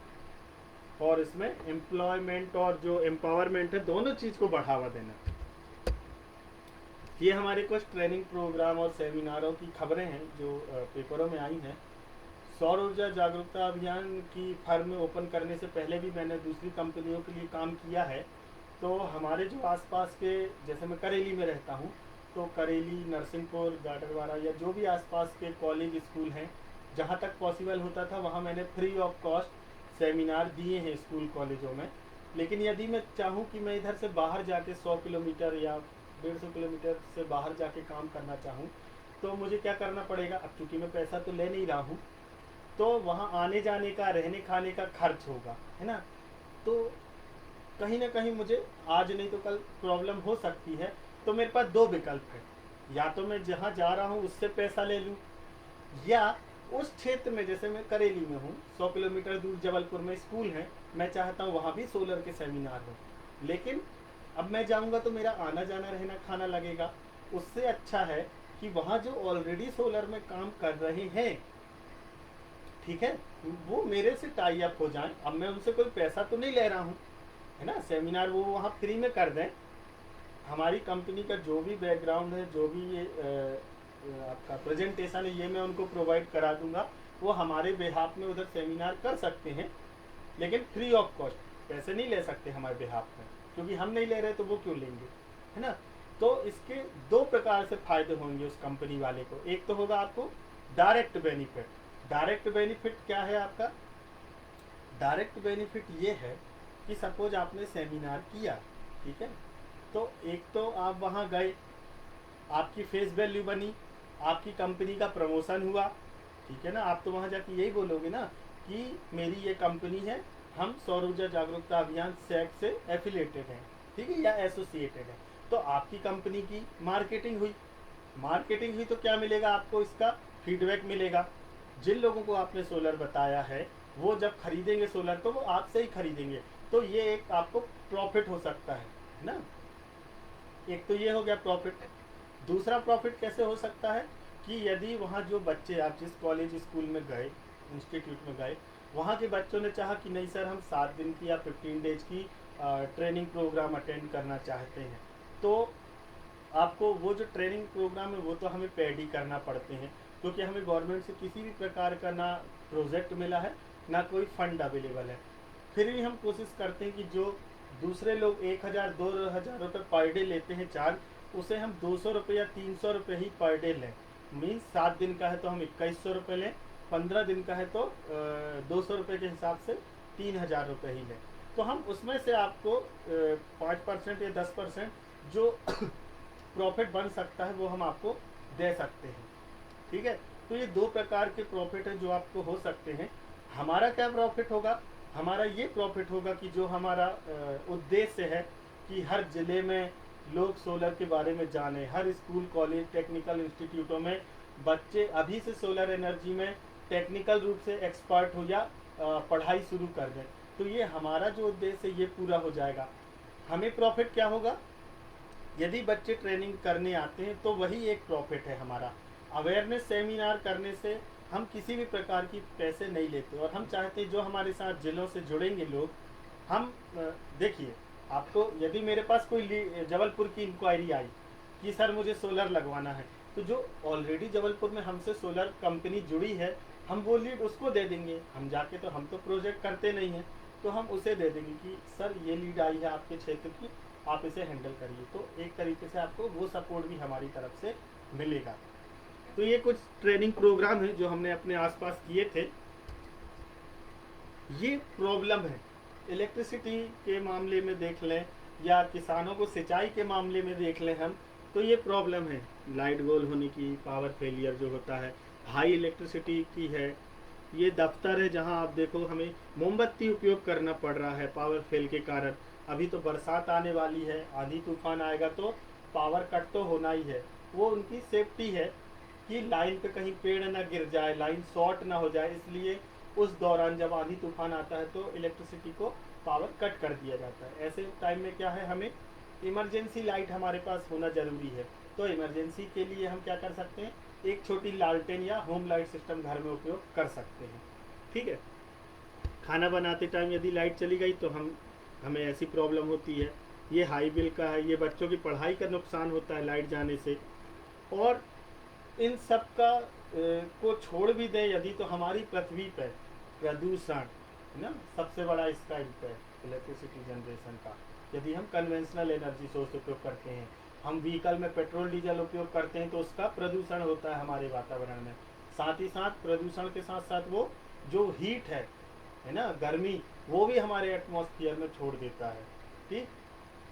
और इसमें एम्प्लॉयमेंट और जो एम्पावरमेंट है, दोनों चीज़ को बढ़ावा देना। ये हमारे कुछ ट्रेनिंग प्रोग्राम और सेमिनारों की खबरें हैं जो पेपरों में आई हैं। सौर ऊर्जा जागरूकता अभियान की फर्म ओपन करने से पहले भी मैंने दूसरी कंपनियों के लिए काम किया है। तो हमारे जो आसपास के, जैसे मैं करेली में रहता हूँ, तो करेली, नरसिंहपुर, गाडरवाड़ा या जो भी आसपास के कॉलेज स्कूल हैं, जहाँ तक पॉसिबल होता था वहाँ मैंने फ्री ऑफ कॉस्ट सेमिनार दिए हैं स्कूल कॉलेजों में। लेकिन यदि मैं चाहूँ कि मैं इधर से बाहर जाके 100 किलोमीटर या 150 किलोमीटर से बाहर जाके काम करना चाहूँ तो मुझे क्या करना पड़ेगा। अब चूँकि मैं पैसा तो ले नहीं रहा हूँ, तो वहाँ आने जाने का, रहने खाने का खर्च होगा, है ना। तो कहीं ना कहीं मुझे आज नहीं तो कल प्रॉब्लम हो सकती है। तो मेरे पास दो विकल्प है, या तो मैं जहाँ जा रहा हूँ उससे पैसा ले लूँ, या उस क्षेत्र में, जैसे मैं करेली में हूँ, 100 किलोमीटर दूर जबलपुर में स्कूल है, मैं चाहता हूँ वहाँ भी सोलर के सेमिनार हो, लेकिन अब मैं जाऊँगा तो मेरा आना जाना रहना खाना लगेगा। उससे अच्छा है कि वहाँ जो ऑलरेडी सोलर में काम कर रहे हैं, ठीक है, वो मेरे से टाई अप हो जाएं। अब मैं उनसे कोई पैसा तो नहीं ले रहा हूँ, है ना, सेमिनार वो वहाँ फ्री में कर दें। हमारी कंपनी का जो भी बैकग्राउंड है, जो भी ये आपका प्रेजेंटेशन है, ये मैं उनको प्रोवाइड करा दूंगा। वो हमारे बेहाफ में उधर सेमिनार कर सकते हैं, लेकिन फ्री ऑफ कॉस्ट, पैसे नहीं ले सकते हमारे बेहाफ में, क्योंकि हम नहीं ले रहे तो वो क्यों लेंगे, है ना। तो इसके दो प्रकार से फायदे होंगे उस कंपनी वाले को। एक तो होगा आपको डायरेक्ट बेनिफिट। डायरेक्ट बेनिफिट क्या है आपका? डायरेक्ट बेनिफिट ये है कि सपोज आपने सेमिनार किया, ठीक है, तो एक तो आप वहाँ गए, आपकी फेस वैल्यू बनी, आपकी कंपनी का प्रमोशन हुआ, ठीक है ना। आप तो वहाँ जाके यही बोलोगे ना कि मेरी ये कंपनी है, हम सौर ऊर्जा जागरूकता अभियान सैक से एफिलेटेड हैं, ठीक है, या एसोसिएटेड है। तो आपकी कंपनी की मार्केटिंग हुई। मार्केटिंग हुई तो क्या मिलेगा आपको? इसका फीडबैक मिलेगा। जिन लोगों को आपने सोलर बताया है वो जब खरीदेंगे सोलर तो वो आपसे ही खरीदेंगे। तो ये एक आपको प्रॉफिट हो सकता है ना। एक तो ये हो गया प्रॉफिट। दूसरा प्रॉफिट कैसे हो सकता है कि यदि वहाँ जो बच्चे, आप जिस कॉलेज स्कूल में गए, इंस्टीट्यूट में गए, वहाँ के बच्चों ने चाहा कि नहीं सर हम 7 दिन की या 15 डेज की ट्रेनिंग प्रोग्राम अटेंड करना चाहते हैं, तो आपको वो जो ट्रेनिंग प्रोग्राम है वो तो हमें पेड ही करना पड़ते हैं, क्योंकि हमें गवर्नमेंट से किसी भी प्रकार का ना प्रोजेक्ट मिला है, ना कोई फंड अवेलेबल है। फिर भी हम कोशिश करते हैं कि जो दूसरे लोग 1000 2000 रुपये पर डे लेते हैं चार्ज, उसे हम 200 रुपये या 300 रुपये ही पर डे लें। मीन्स 7 दिन का है तो हम 2100 रुपये लें, 15 दिन का है तो 200 रुपये के हिसाब से 3000 रुपये ही लें। तो हम उसमें से आपको 5% या 10% जो प्रॉफिट बन सकता है वो हम आपको दे सकते हैं, ठीक है। तो ये दो प्रकार के प्रॉफिट है जो आपको हो सकते हैं। हमारा क्या प्रॉफिट होगा? हमारा ये प्रॉफिट होगा कि जो हमारा उद्देश्य है कि हर जिले में लोग सोलर के बारे में जाने, हर स्कूल कॉलेज टेक्निकल इंस्टीट्यूटों में बच्चे अभी से सोलर एनर्जी में टेक्निकल रूप से एक्सपर्ट हो या पढ़ाई शुरू कर दें। तो ये हमारा जो उद्देश्य है ये पूरा हो जाएगा। हमें प्रॉफिट क्या होगा? यदि बच्चे ट्रेनिंग करने आते हैं तो वही एक प्रॉफिट है हमारा। अवेयरनेस सेमिनार करने से हम किसी भी प्रकार की पैसे नहीं लेते, और हम चाहते हैं जो हमारे साथ जिलों से जुड़ेंगे लोग, हम देखिए, आपको यदि मेरे पास कोई जबलपुर की इंक्वायरी आई कि सर मुझे सोलर लगवाना है, तो जो ऑलरेडी जबलपुर में हमसे सोलर कंपनी जुड़ी है, हम वो लीड उसको दे देंगे। हम जाके तो हम तो प्रोजेक्ट करते नहीं हैं, तो हम उसे दे देंगे कि सर ये लीड आई है आपके क्षेत्र की, आप इसे हैंडल करिए। तो एक तरीके से आपको वो सपोर्ट भी हमारी तरफ से मिलेगा। तो ये कुछ ट्रेनिंग प्रोग्राम है जो हमने अपने आसपास किए थे। ये प्रॉब्लम है, इलेक्ट्रिसिटी के मामले में देख लें या किसानों को सिंचाई के मामले में देख लें हम, तो ये प्रॉब्लम है लाइट गोल होने की, पावर फेलियर जो होता है, हाई इलेक्ट्रिसिटी की है। ये दफ्तर है जहां आप देखो हमें मोमबत्ती उपयोग करना पड़ रहा है पावर फेल के कारण। अभी तो बरसात आने वाली है, आंधी तूफान आएगा तो पावर कट तो होना ही है। वो उनकी सेफ्टी है कि लाइन पे कहीं पेड़ ना गिर जाए, लाइन शॉर्ट ना हो जाए, इसलिए उस दौरान जब आंधी तूफान आता है तो इलेक्ट्रिसिटी को पावर कट कर दिया जाता है। ऐसे टाइम में क्या है, हमें इमरजेंसी लाइट हमारे पास होना ज़रूरी है। तो इमरजेंसी के लिए हम क्या कर सकते हैं, एक छोटी लालटेन या होम लाइट सिस्टम घर में उपयोग कर सकते हैं, ठीक है। खाना बनाते टाइम यदि लाइट चली गई तो हमें ऐसी प्रॉब्लम होती है। ये हाई बिल का है, ये बच्चों की पढ़ाई का नुकसान होता है लाइट जाने से। और इन सब का को छोड़ भी दें यदि, तो हमारी पृथ्वी पर प्रदूषण है ना सबसे बड़ा इसका इम्पैक्ट इलेक्ट्रिसिटी जनरेशन का। यदि हम कन्वेंशनल एनर्जी सोर्स उपयोग करते हैं, हम व्हीकल में पेट्रोल डीजल उपयोग करते हैं, तो उसका प्रदूषण होता है हमारे वातावरण में। साथ ही साथ प्रदूषण के साथ साथ वो जो हीट है ना, गर्मी, वो भी हमारे एटमॉस्फेयर में छोड़ देता है, ठीक।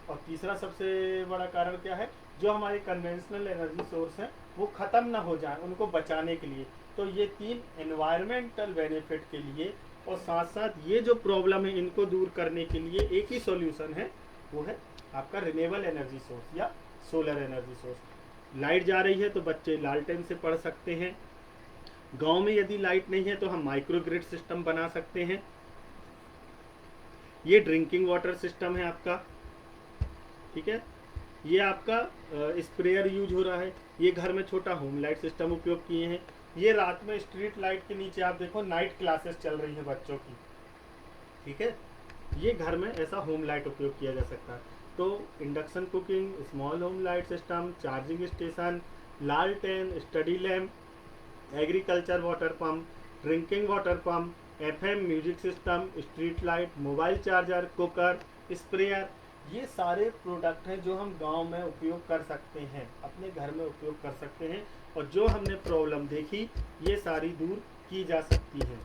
और तीसरा सबसे बड़ा कारण क्या है, जो हमारे कन्वेंशनल एनर्जी सोर्स हैं वो ख़त्म ना हो जाए, उनको बचाने के लिए। तो ये 3 एनवायरमेंटल बेनिफिट के लिए और साथ साथ ये जो प्रॉब्लम है इनको दूर करने के लिए एक ही सॉल्यूशन है, वो है आपका रिन्यूएबल एनर्जी सोर्स या सोलर एनर्जी सोर्स। लाइट जा रही है तो बच्चे लालटेन से पढ़ सकते हैं। गांव में यदि लाइट नहीं है तो हम माइक्रोग्रिड सिस्टम बना सकते हैं। ये ड्रिंकिंग वाटर सिस्टम है आपका, ठीक है। ये आपका स्प्रेयर यूज हो रहा है। ये घर में छोटा होम लाइट सिस्टम उपयोग किए हैं। ये रात में स्ट्रीट लाइट के नीचे आप देखो नाइट क्लासेस चल रही हैं बच्चों की, ठीक है। ये घर में ऐसा होम लाइट उपयोग किया जा सकता है। तो induction cooking, small home light system, charging station, लालटेन, study lamp, agriculture water pump, drinking water pump, FM music system, street light, mobile charger, cooker, sprayer, ये सारे प्रोडक्ट हैं जो हम गांव में उपयोग कर सकते हैं, अपने घर में उपयोग कर सकते हैं। और जो हमने प्रॉब्लम देखी ये सारी दूर की जा सकती है।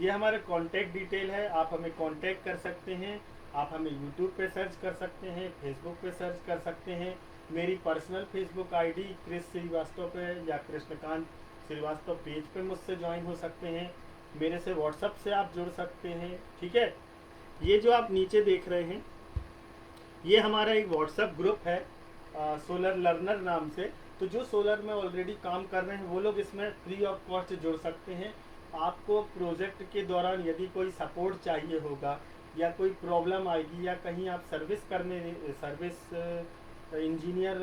ये हमारे कॉन्टैक्ट डिटेल है, आप हमें कॉन्टैक्ट कर सकते हैं। आप हमें यूट्यूब पे सर्च कर सकते हैं, फेसबुक पे सर्च कर सकते हैं। मेरी personal Facebook ID Kris Shrivastava पे या कृष्णकांत श्रीवास्तव पेज पे मुझसे ज्वाइन हो सकते हैं। मेरे से व्हाट्सएप से आप जुड़ सकते हैं, ठीक है। ये जो आप नीचे देख रहे हैं ये हमारा एक व्हाट्सएप ग्रुप है सोलर लर्नर नाम से। तो जो सोलर में ऑलरेडी काम कर रहे हैं वो लोग इसमें फ्री ऑफ कॉस्ट जुड़ सकते हैं। आपको प्रोजेक्ट के दौरान यदि कोई सपोर्ट चाहिए होगा या कोई प्रॉब्लम आएगी या कहीं आप सर्विस इंजीनियर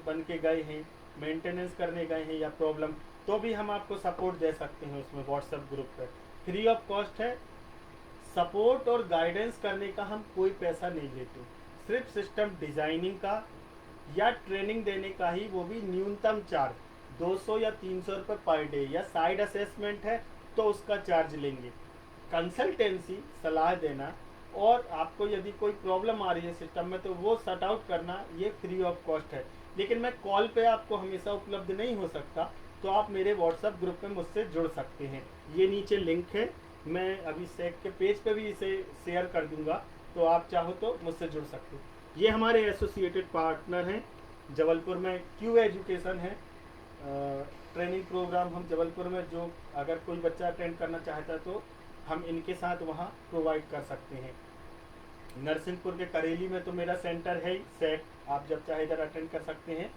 बन के गए हैं, मेंटेनेंस करने गए हैं या प्रॉब्लम, तो भी हम आपको सपोर्ट दे सकते हैं उसमें व्हाट्सएप ग्रुप पर। फ्री ऑफ कॉस्ट है। सपोर्ट और गाइडेंस करने का हम कोई पैसा नहीं लेते, सिर्फ सिस्टम डिजाइनिंग का या ट्रेनिंग देने का ही, वो भी न्यूनतम चार्ज 200 या 300 रुपये पर डे, या साइड असेसमेंट है तो उसका चार्ज लेंगे। कंसल्टेंसी सलाह देना और आपको यदि कोई प्रॉब्लम आ रही है सिस्टम में तो वो सॉर्ट आउट करना, ये फ्री ऑफ कॉस्ट है। लेकिन मैं कॉल पे आपको हमेशा उपलब्ध नहीं हो सकता, तो आप मेरे व्हाट्सएप ग्रुप में मुझसे जुड़ सकते हैं। ये नीचे लिंक है, मैं अभी सेक के पेज पे भी इसे शेयर कर दूंगा, तो आप चाहो तो मुझसे जुड़ सकते हो। ये हमारे एसोसिएटेड पार्टनर हैं जबलपुर में, क्यू एजुकेशन है ट्रेनिंग प्रोग्राम हम जबलपुर में, जो अगर कोई बच्चा अटेंड करना चाहता है तो हम इनके साथ वहाँ प्रोवाइड कर सकते हैं। नरसिंहपुर के करेली में तो मेरा सेंटर है ही, सेट, आप जब चाहे इधर अटेंड कर सकते हैं।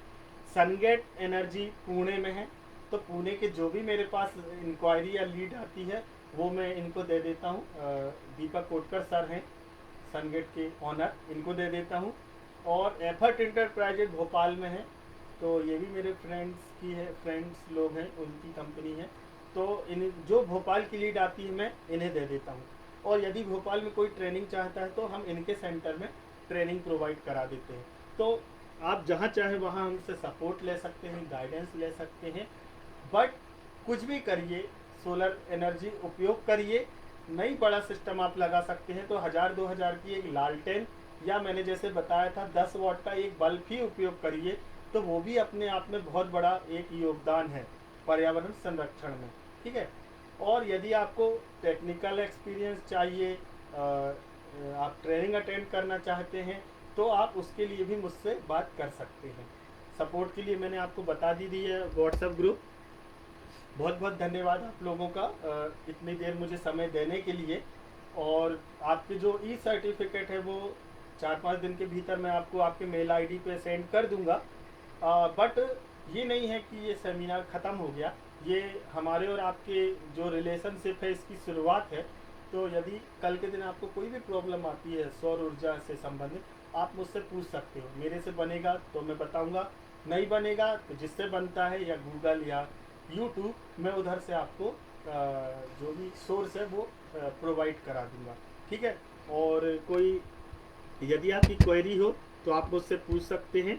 सनगेट एनर्जी पुणे में है, तो पुणे के जो भी मेरे पास इंक्वायरी या लीड आती है वो मैं इनको दे देता हूँ। दीपक कोटकर सर हैं सनगेट के ऑनर, इनको दे देता हूँ। और एफर्ट इंटरप्राइजेज भोपाल में है, तो ये भी मेरे फ्रेंड्स लोग हैं, उनकी कंपनी है। तो इन जो भोपाल की लीड आती है मैं इन्हें दे देता हूँ। और यदि भोपाल में कोई ट्रेनिंग चाहता है तो हम इनके सेंटर में ट्रेनिंग प्रोवाइड करा देते हैं। तो आप जहाँ चाहे वहाँ हमसे सपोर्ट ले सकते हैं, गाइडेंस ले सकते हैं। बट कुछ भी करिए, सोलर एनर्जी उपयोग करिए। नई बड़ा सिस्टम आप लगा सकते हैं तो 1000-2000 की एक लालटेन या मैंने जैसे बताया था 10 वाट का एक बल्ब ही उपयोग करिए, तो वो भी अपने आप में बहुत बड़ा एक योगदान है पर्यावरण संरक्षण में, ठीक है। और यदि आपको टेक्निकल एक्सपीरियंस चाहिए, आप ट्रेनिंग अटेंड करना चाहते हैं, तो आप उसके लिए भी मुझसे बात कर सकते हैं। सपोर्ट के लिए मैंने आपको बता दी है व्हाट्सएप ग्रुप। बहुत बहुत धन्यवाद आप लोगों का इतनी देर मुझे समय देने के लिए। और आपके जो ई सर्टिफिकेट है वो 4-5 दिन के भीतर मैं आपको आपके मेल आईडी पे सेंड कर दूंगा। बट ये नहीं है कि ये सेमिनार ख़त्म हो गया, ये हमारे और आपके जो रिलेशनशिप है इसकी शुरुआत है। तो यदि कल के दिन आपको कोई भी प्रॉब्लम आती है सौर ऊर्जा से संबंधित, आप मुझसे पूछ सकते हो। मेरे से बनेगा तो मैं बताऊंगा, नहीं बनेगा तो जिससे बनता है या गूगल या यूट्यूब, मैं उधर से आपको जो भी सोर्स है वो प्रोवाइड करा दूंगा, ठीक है। और कोई यदि आपकी क्वेरी हो तो आप मुझसे पूछ सकते हैं।